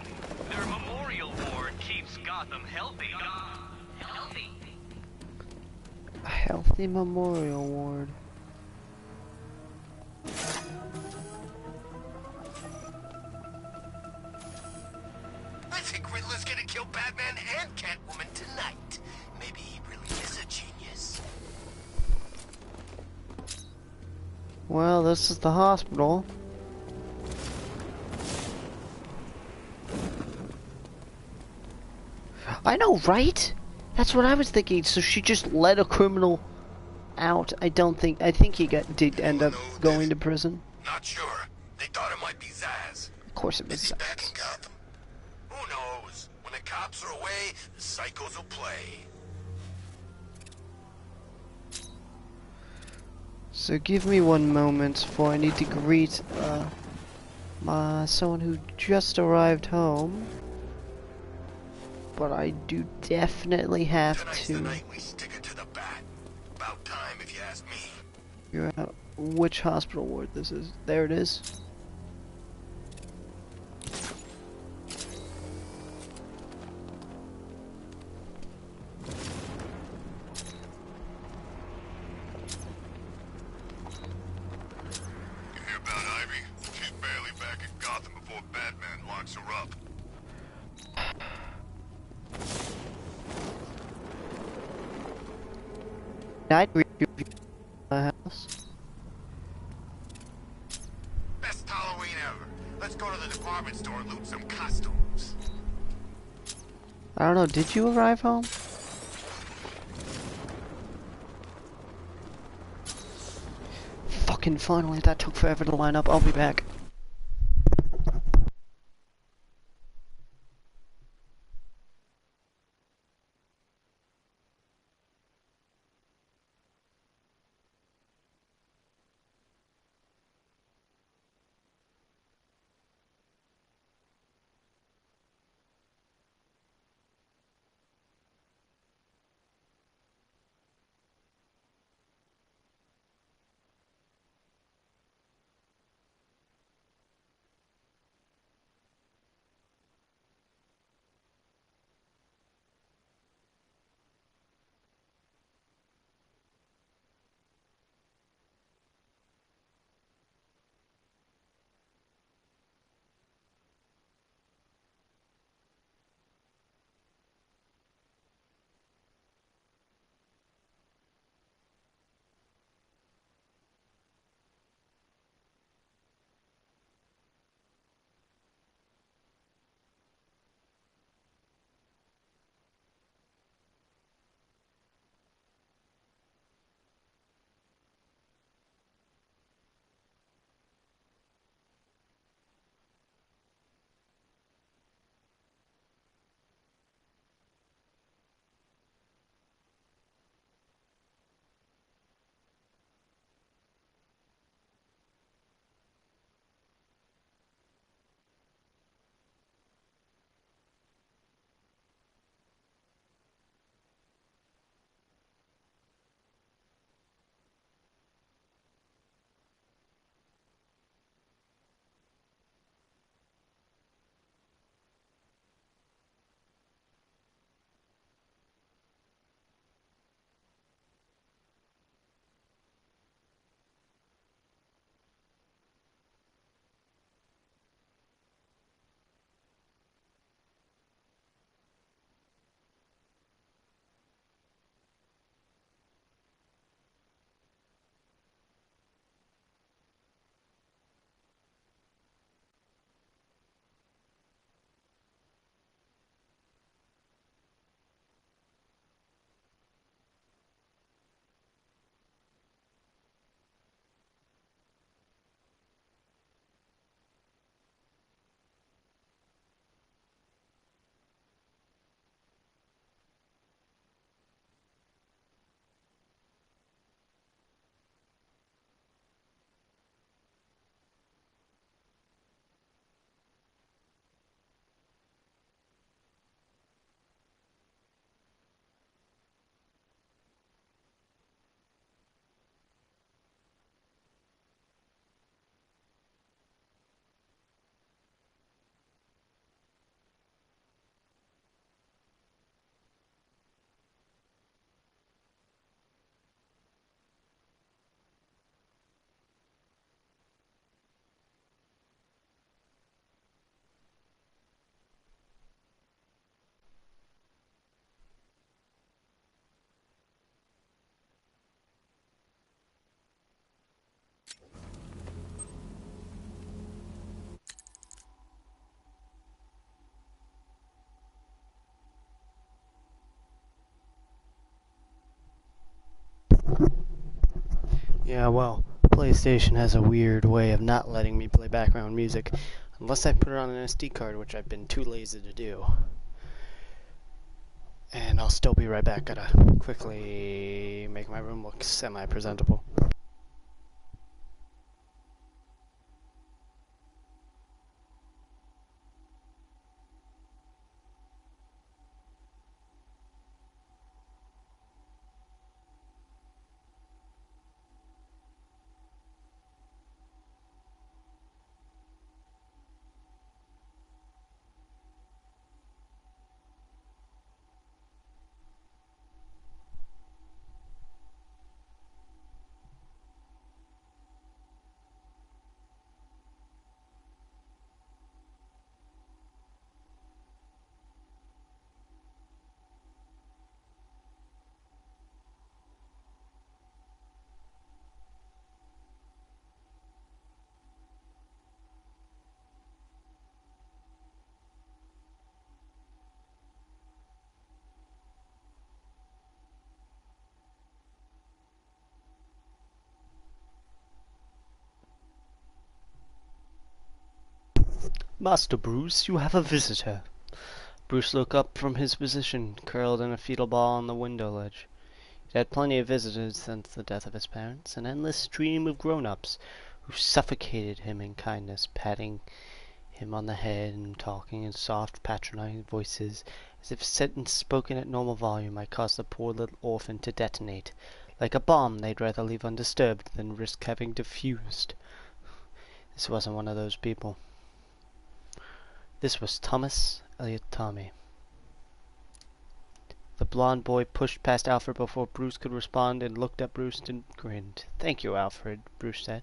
their memorial ward keeps Gotham healthy. A healthy memorial ward. I think Riddler's gonna kill Batman and Catwoman tonight. Maybe he really is a genius. Well, this is the hospital. I know, right? That's what I was thinking. So she just let a criminal out. I think he did end up going to prison. Not sure. They thought it might be Zaz. Of course it was Is he back in Zaz. Gotham? Who knows? When the cops are away, the psychos will play. So give me one moment, for I need to greet someone who just arrived home. But I do definitely have Tonight's to the night we stick it to the Bat. About time, if you ask me. figure out which hospital ward this is. There it is. You hear about Ivy? She's barely back in Gotham before Batman locks her up. I'd review my house. Best Halloween ever. Let's go to the department store and loot some costumes. I don't know, did you arrive home? Fucking finally, that took forever to line up. I'll be back. Yeah, well, PlayStation has a weird way of not letting me play background music unless I put it on an SD card, which I've been too lazy to do. And I'll still be right back. Gotta quickly make my room look semi-presentable. Master Bruce, you have a visitor. Bruce looked up from his position, curled in a fetal ball on the window ledge. He'd had plenty of visitors since the death of his parents, an endless stream of grown-ups who suffocated him in kindness, patting him on the head and talking in soft, patronizing voices, as if said and spoken at normal volume might cause the poor little orphan to detonate, like a bomb they'd rather leave undisturbed than risk having diffused. This wasn't one of those people. This was Thomas Elliot Tommy. The blond boy pushed past Alfred before Bruce could respond and looked at Bruce and grinned. "Thank you, Alfred," Bruce said,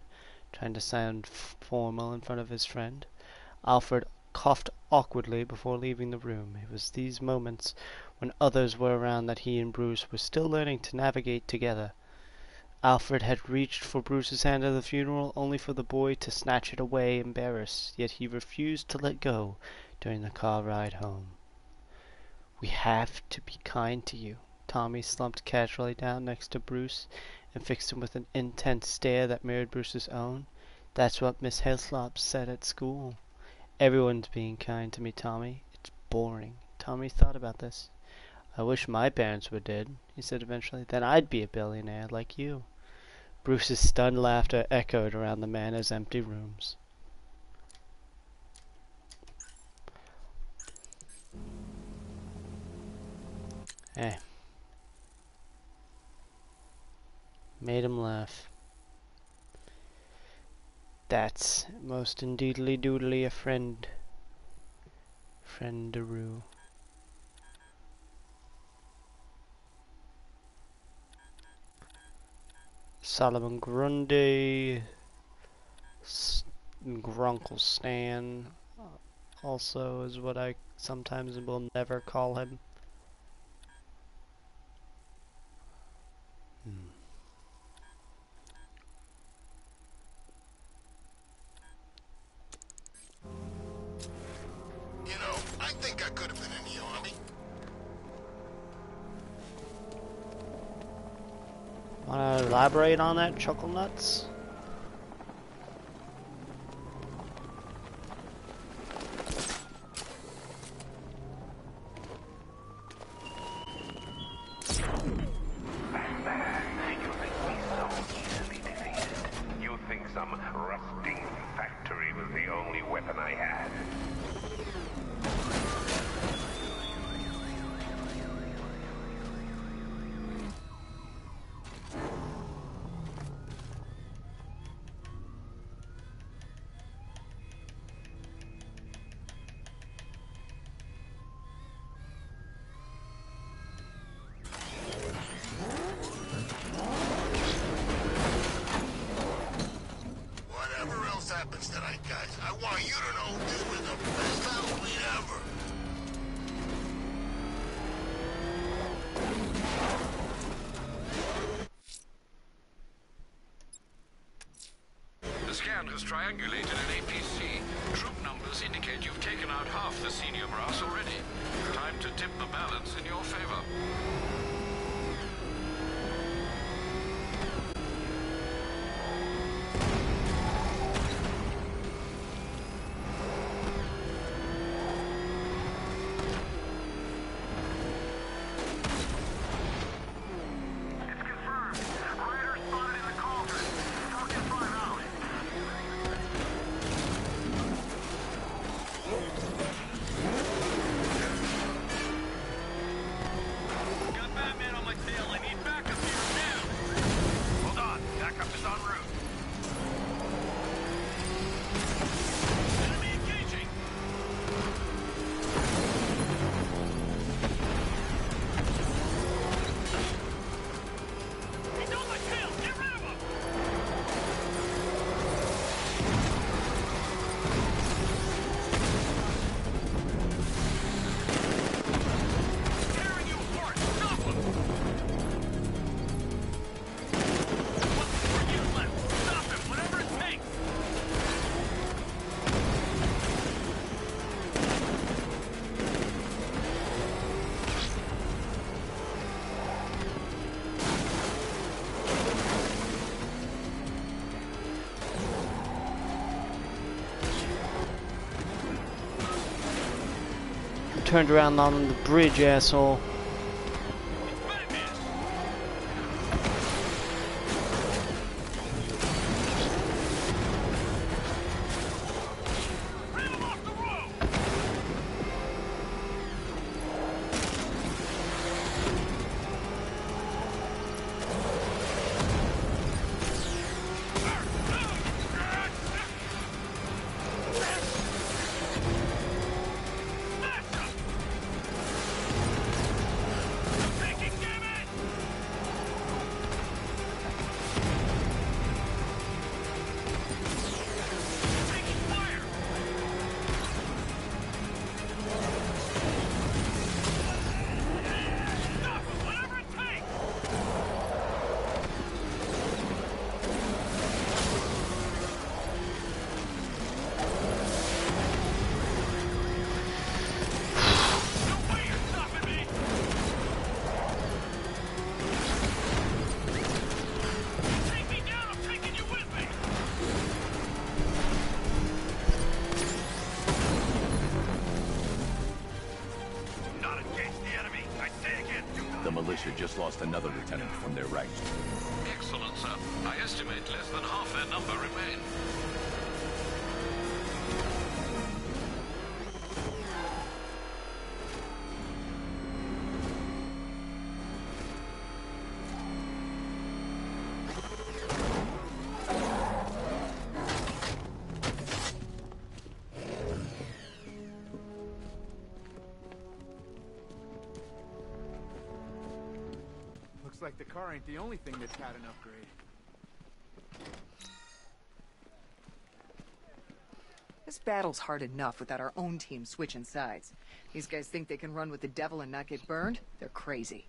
trying to sound formal in front of his friend. Alfred coughed awkwardly before leaving the room. It was these moments when others were around that he and Bruce were still learning to navigate together. Alfred had reached for Bruce's hand at the funeral, only for the boy to snatch it away embarrassed, yet he refused to let go during the car ride home. "We have to be kind to you." Tommy slumped casually down next to Bruce and fixed him with an intense stare that mirrored Bruce's own. "That's what Miss Hillslop said at school. Everyone's being kind to me, Tommy. It's boring." Tommy thought about this. "I wish my parents were dead," he said eventually. "Then I'd be a billionaire like you." Bruce's stunned laughter echoed around the manor's empty rooms. Made him laugh. That's most indeedly doodly a friend. Friendaroo. Solomon Grundy. Grunkle Stan. Also is what I sometimes will never call him. You know, I think I could have been in the army. Wanna elaborate on that, Chuckle Nuts? Some rusting factory was the only weapon I had. Happens tonight, guys. I want you to know this was the best Halloween ever. The scan has triangulated an APC. Troop numbers indicate you've taken out half the senior brass already. Time to tip the balance in your favor. turned around on the bridge, asshole. The militia just lost another lieutenant from their ranks. Excellent, sir. I estimate less than half their number remain. Looks like the car ain't the only thing that's had an upgrade. This battle's hard enough without our own team switching sides. These guys think they can run with the devil and not get burned? They're crazy.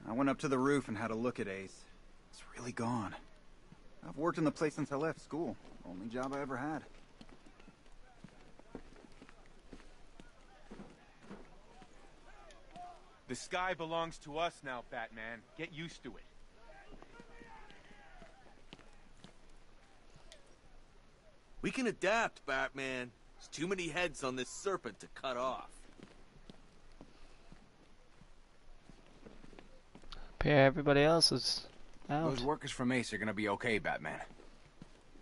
I went up to the roof and had a look at Ace. It's really gone. I've worked in the place since I left school. Only job I ever had. The sky belongs to us now, Batman. Get used to it. We can adapt, Batman. There's too many heads on this serpent to cut off. Everybody else is out. Those workers from Ace are gonna be okay, Batman.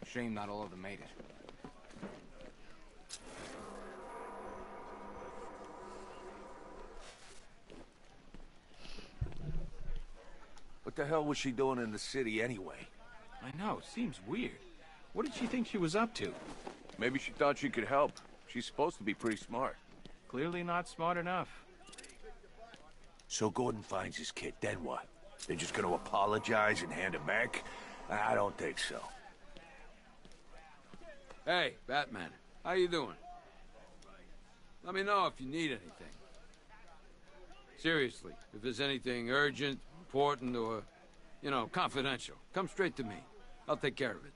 Shame not all of them made it. What the hell was she doing in the city anyway? I know, seems weird. What did she think she was up to? Maybe she thought she could help. She's supposed to be pretty smart. Clearly not smart enough. So Gordon finds his kid, then what? They're just gonna apologize and hand it back? I don't think so. Hey, Batman. How you doing? Let me know if you need anything. Seriously, if there's anything urgent, important, or, you know, confidential, come straight to me. I'll take care of it.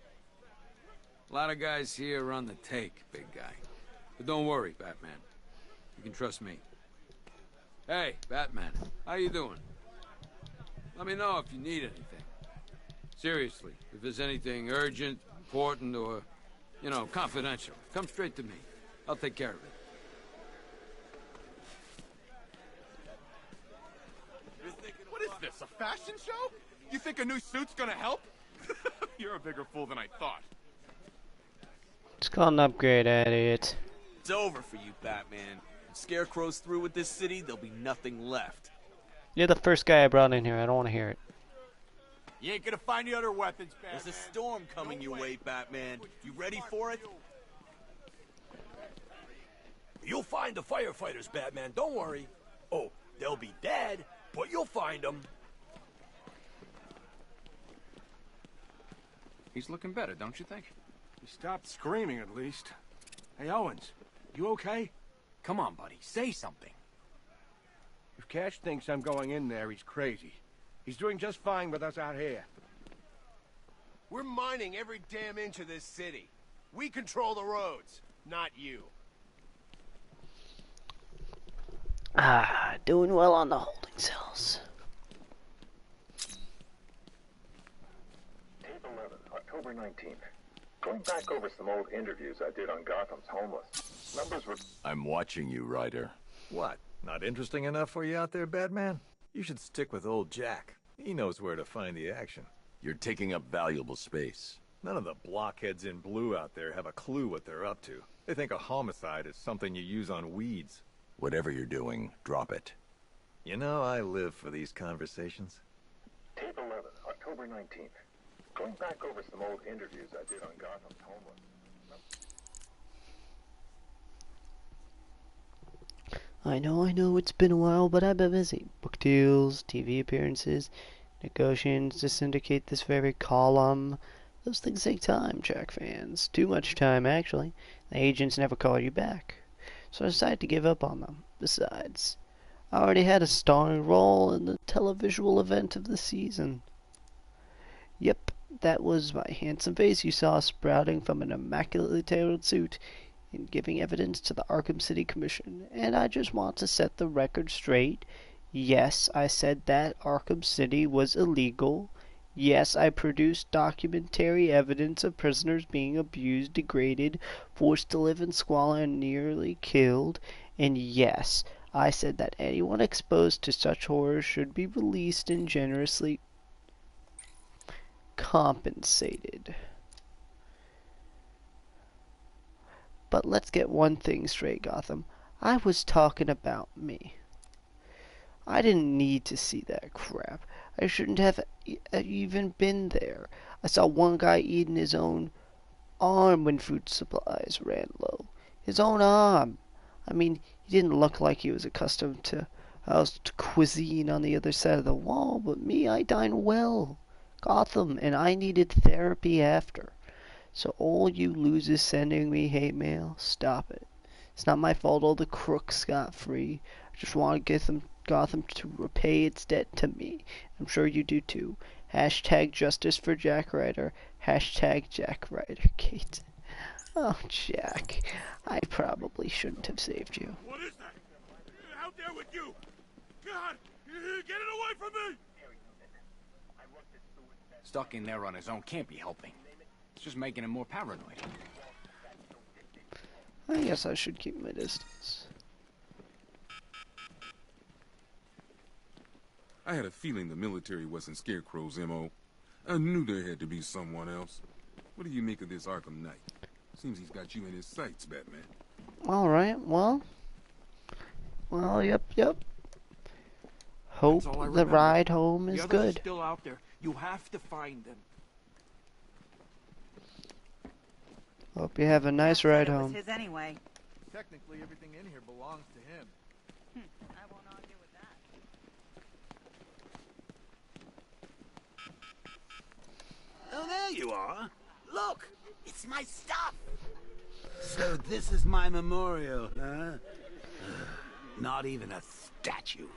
A lot of guys here are on the take, big guy. But don't worry, Batman. You can trust me. Hey, Batman. How you doing? Let me know if you need anything. Seriously, if there's anything urgent, important, or, you know, confidential, come straight to me. I'll take care of it. What is this, a fashion show? You think a new suit's gonna help? You're a bigger fool than I thought. It's called an upgrade, idiot. It's over for you, Batman. When Scarecrow's through with this city, there'll be nothing left. You're the first guy I brought in here. I don't want to hear it. You ain't gonna find any other weapons, Batman. There's a storm coming your way, Batman. You ready for it? You'll find the firefighters, Batman. Don't worry. Oh, they'll be dead, but you'll find them. He's looking better, don't you think? He stopped screaming, at least. Hey, Owens, you okay? Come on, buddy, say something. If Cash thinks I'm going in there, he's crazy. He's doing just fine with us out here. We're mining every damn inch of this city. We control the roads, not you. Doing well on the holding cells. Tape 11, October 19th. Going back over some old interviews I did on Gotham's homeless. Numbers were... I'm watching you, Ryder. What? Not interesting enough for you out there, Batman? You should stick with old Jack. He knows where to find the action. You're taking up valuable space. None of the blockheads in blue out there have a clue what they're up to. They think a homicide is something you use on weeds. Whatever you're doing, drop it. You know, I live for these conversations. Tape 11, October 19th. Going back over some old interviews I did on Gotham's homeless. I know, it's been a while, but I've been busy. Book deals, TV appearances, negotiations to syndicate this very column. Those things take time, Jack fans. Too much time, actually. The agents never call you back. So I decided to give up on them. Besides, I already had a starring role in the televisual event of the season. Yep, that was my handsome face you saw sprouting from an immaculately tailored suit in giving evidence to the Arkham City Commission. And I just want to set the record straight. Yes, I said that Arkham City was illegal. Yes, I produced documentary evidence of prisoners being abused, degraded, forced to live in squalor, and nearly killed. And yes, I said that anyone exposed to such horrors should be released and generously compensated. But let's get one thing straight, Gotham. I was talking about me. I didn't need to see that crap. I shouldn't have even been there. I saw one guy eating his own arm when food supplies ran low. His own arm. I mean, he didn't look like he was accustomed to housed cuisine on the other side of the wall, but me, I dine well. Gotham, and I needed therapy after. So all you losers sending me hate mail, stop it. It's not my fault all the crooks got free. I just want to get Gotham to repay its debt to me. I'm sure you do too. Hashtag justice for Jack Ryder. Hashtag Jack Ryder Kate. Oh, Jack. I probably shouldn't have saved you. What is that? How dare with you? God, get it away from me! Stuck in there on his own can't be helping. It's just making him more paranoid. I guess I should keep my distance. I had a feeling the military wasn't Scarecrow's M.O. I knew there had to be someone else. What do you make of this Arkham Knight? Seems he's got you in his sights, Batman. Alright, well, yep. Hope the ride home is good. Are still out there. You have to find them. Hope you have a nice ride It was home. his anyway. Technically, everything in here belongs to him. I won't argue with that. Oh, there you are. Look, it's my stuff. So this is my memorial, huh? Not even a statue.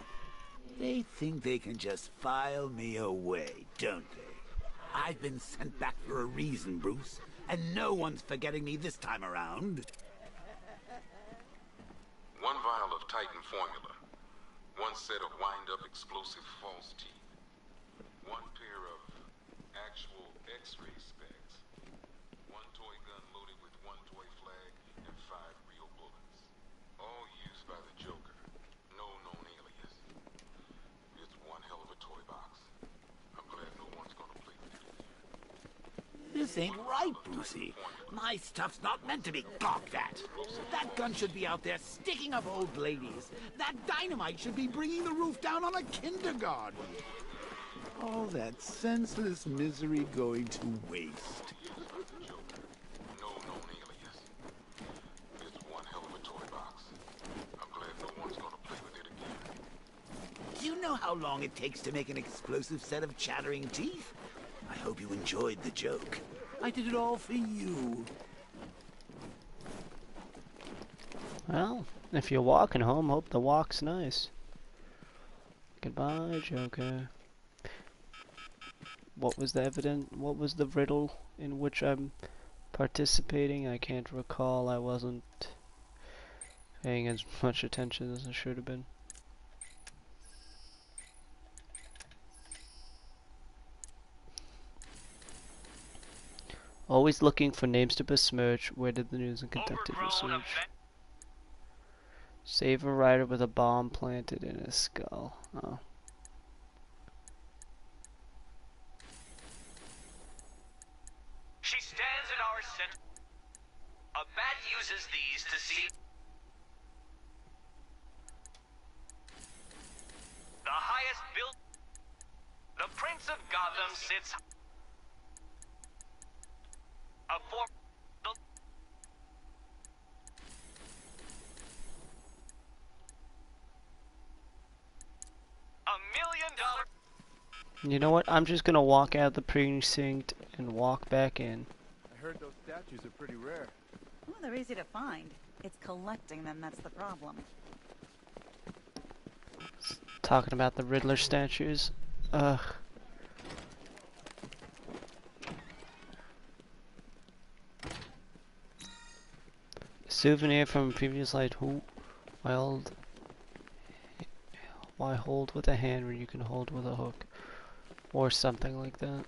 They think they can just file me away, don't they? I've been sent back for a reason, Bruce, and no one's forgetting me this time around. One vial of Titan formula. One set of wind-up explosive false teeth. One pair of actual X-ray specs. One toy gun loaded with one toy flag and 5 real bullets. All used by the Joker. No known alias. It's one hell of a toy box. I'm glad no one's gonna play with it again. This ain't right, Brucey. My stuff's not meant to be gawked at. That gun should be out there sticking up old ladies. That dynamite should be bringing the roof down on a kindergarten. All that senseless misery going to waste. No known alias. It's one hell of a toy box. I'm glad no one's gonna play with it again. Do you know how long it takes to make an explosive set of chattering teeth? I hope you enjoyed the joke. I did it all for you. Well, if you're walking home, hope the walk's nice. Goodbye, Joker. What was the riddle in which I'm participating? I can't recall. I wasn't paying as much attention as I should have been. Always looking for names to besmirch. Where did the news and conducted research? Save a rider with a bomb planted in his skull. Oh. She stands in our center. A bat uses these to see. The highest built. The Prince of Gotham sits. A four. $1 million. You know what? I'm just gonna walk out of the precinct and walk back in. I heard those statues are pretty rare. Well, they're easy to find. It's collecting them that's the problem. Talking about the Riddler statues. Ugh. Souvenir from a previous life. Who wild? Why hold with a hand when you can hold with a hook, or something like that.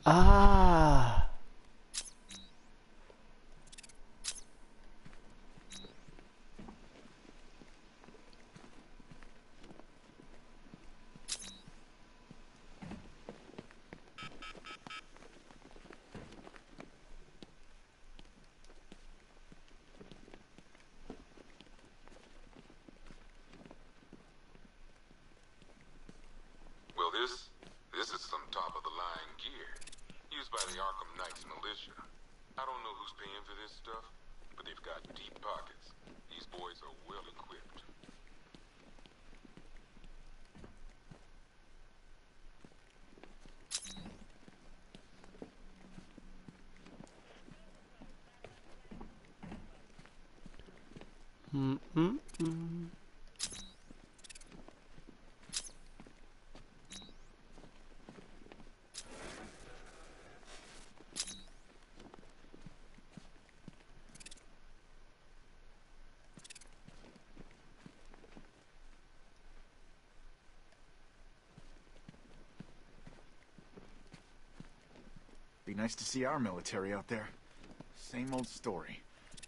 Ah. Well, this is some top-of-the-line gear, used by the Arkham Knight's militia. I don't know who's paying for this stuff, but they've got deep pockets. These boys are well equipped. Mm-mm-mm. Be nice to see our military out there. Same old story.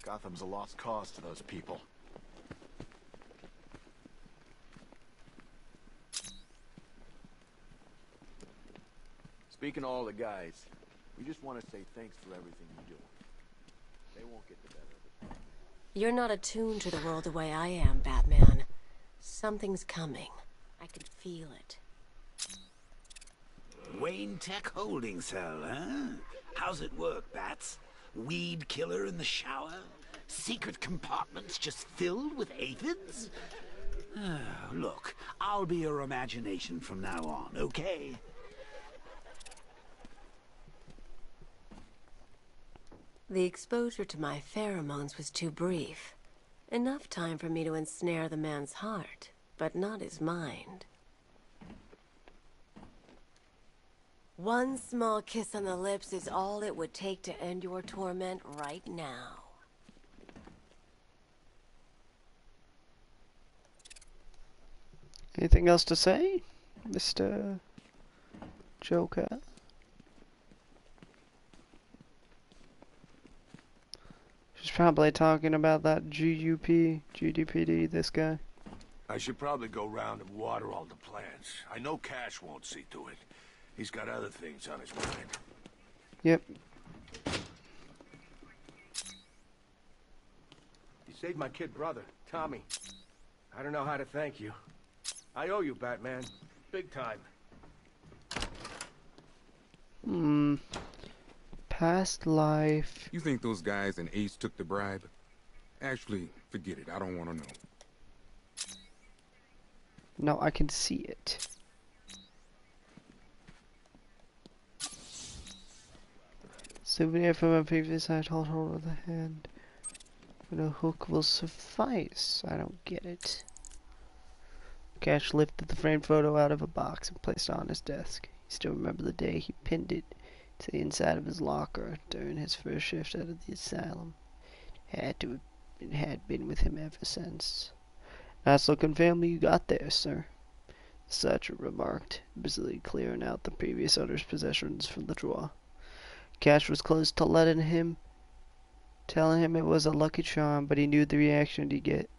Gotham's a lost cause to those people. Speaking of all the guys, we just want to say thanks for everything you do. They won't get the better of it. You're not attuned to the world the way I am, Batman. Something's coming. I can feel it. Wayne Tech holding cell, huh? How's it work, Bats? Weed killer in the shower? Secret compartments just filled with aphids? Look, I'll be your imagination from now on, okay? The exposure to my pheromones was too brief. Enough time for me to ensnare the man's heart, but not his mind. One small kiss on the lips is all it would take to end your torment right now. Anything else to say, Mr. Joker? She's probably talking about that GDPD, this guy. I should probably go round and water all the plants. I know Cash won't see to it. He's got other things on his mind. Yep. You saved my kid brother, Tommy. I don't know how to thank you. I owe you, Batman. Big time. Past life. You think those guys in Ace took the bribe? Actually, forget it. I don't want to know. No, I can see it. Souvenir from a previous night, hold of the hand. But a hook will suffice. I don't get it. Cash lifted the framed photo out of a box and placed it on his desk. He still remembered the day he pinned it to the inside of his locker during his first shift out of the asylum. It had been with him ever since. Nice looking family you got there, sir, the sergeant remarked, busily clearing out the previous owner's possessions from the drawer. Cash was close to telling him it was a lucky charm, but he knew the reaction he'd get.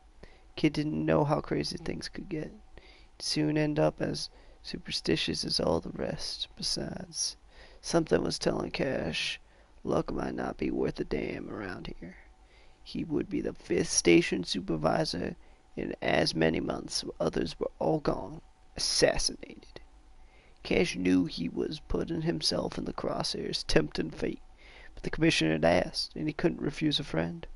Kid didn't know how crazy things could get. He'd soon end up as superstitious as all the rest. Besides, something was telling Cash luck might not be worth a damn around here. He would be the 5th station supervisor in as many months. Others were all gone, assassinated. Cash knew he was putting himself in the crosshairs, tempting fate. But the commissioner had asked, and he couldn't refuse a friend.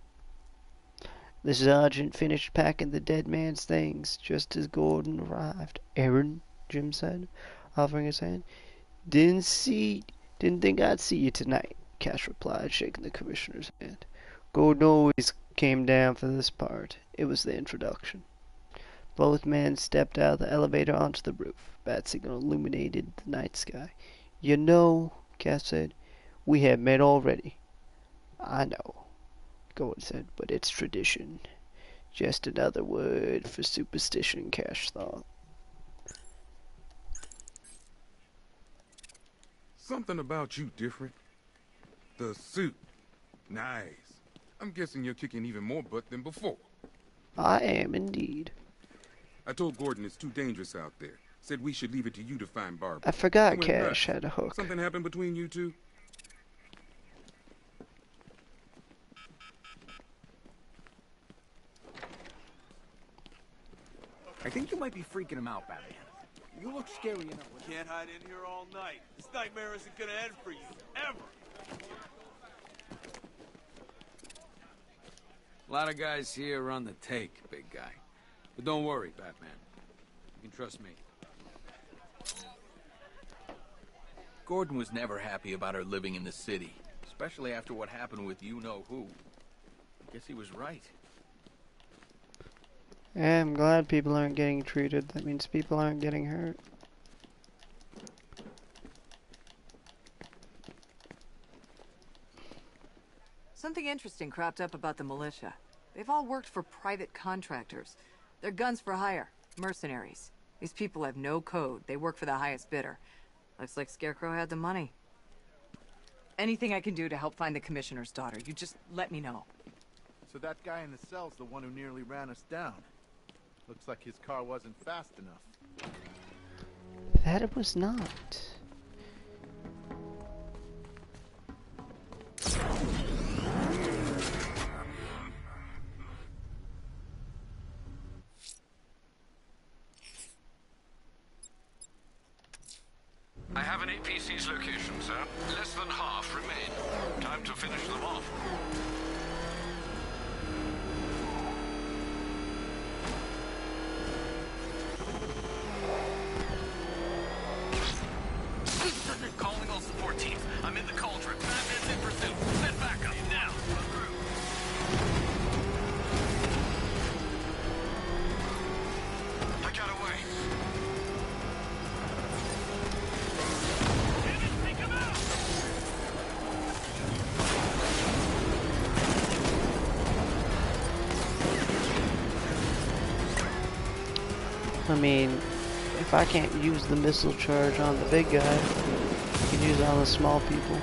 The sergeant finished packing the dead man's things just as Gordon arrived. "Aaron," Jim said, offering his hand. Didn't think I'd see you tonight," Cash replied, shaking the commissioner's hand. Gordon always came down for this part. It was the introduction. Both men stepped out of the elevator onto the roof. Bat signal illuminated the night sky. "You know," Cash said, "we have met already." "I know," Gordon said, "but it's tradition. Just another word for superstition," Cash thought. Something about you different. The suit. Nice. I'm guessing you're kicking even more butt than before. I am indeed. I told Gordon it's too dangerous out there. Said we should leave it to you to find Barbara. I forgot Went Cash nuts. had a hook. Something happened between you two? I think you might be freaking him out, Batman. You look scary enough. Can't hide in here all night. This nightmare isn't gonna end for you, ever. A lot of guys here are on the take, big guy. But don't worry, Batman. You can trust me. Gordon was never happy about her living in the city, especially after what happened with you-know-who. I guess he was right. Yeah, I'm glad people aren't getting treated. That means people aren't getting hurt. Something interesting cropped up about the militia. They've all worked for private contractors. They're guns for hire, mercenaries. These people have no code. They work for the highest bidder. Looks like Scarecrow had the money. Anything I can do to help find the commissioner's daughter, you just let me know. So that guy in the cell's the one who nearly ran us down. Looks like his car wasn't fast enough. That it was not. I have an APC's location, sir. Less than half remain. Time to finish them off. Calling all support teams. I'm in the cauldron. Batman's in pursuit. Send backup now. I got away. I mean, if I can't use the missile charge on the big guy, I can use it on the small people.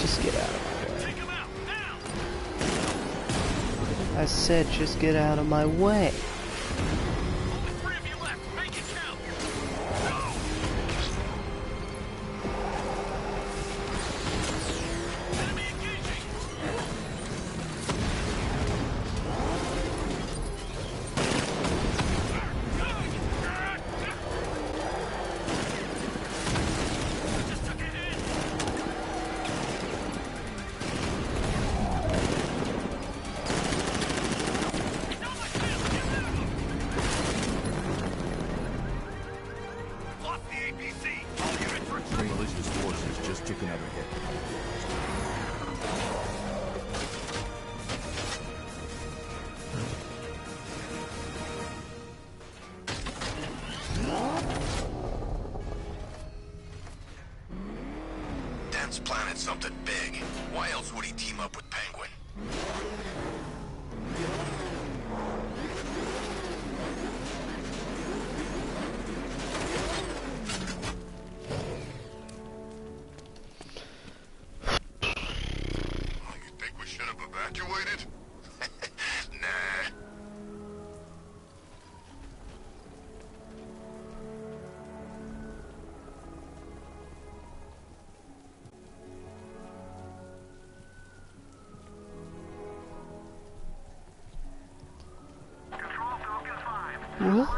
Just get out of my way. I said just get out of my way. something big. Why else would he team up with Penguin? You think we should have evacuated? Nah. What?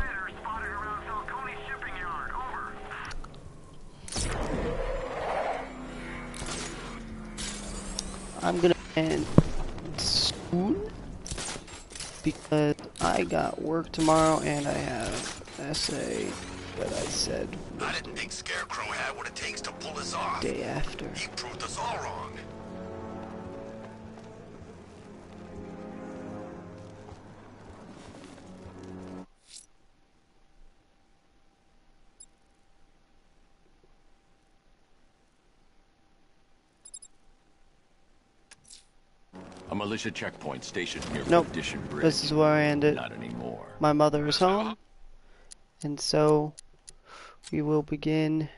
I'm gonna end soon because I got work tomorrow and I have an essay that I said I didn't think Scarecrow had what it takes to pull us off. day after. He proved us all wrong. A militia checkpoint stationed near Nope. Perdition Bridge. This is where I ended. Not anymore. My mother is home, and so we will begin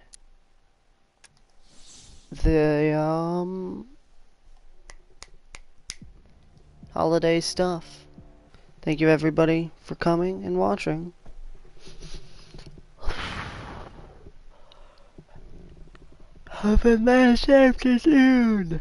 the holiday stuff. Thank you everybody for coming and watching. Have a nice afternoon.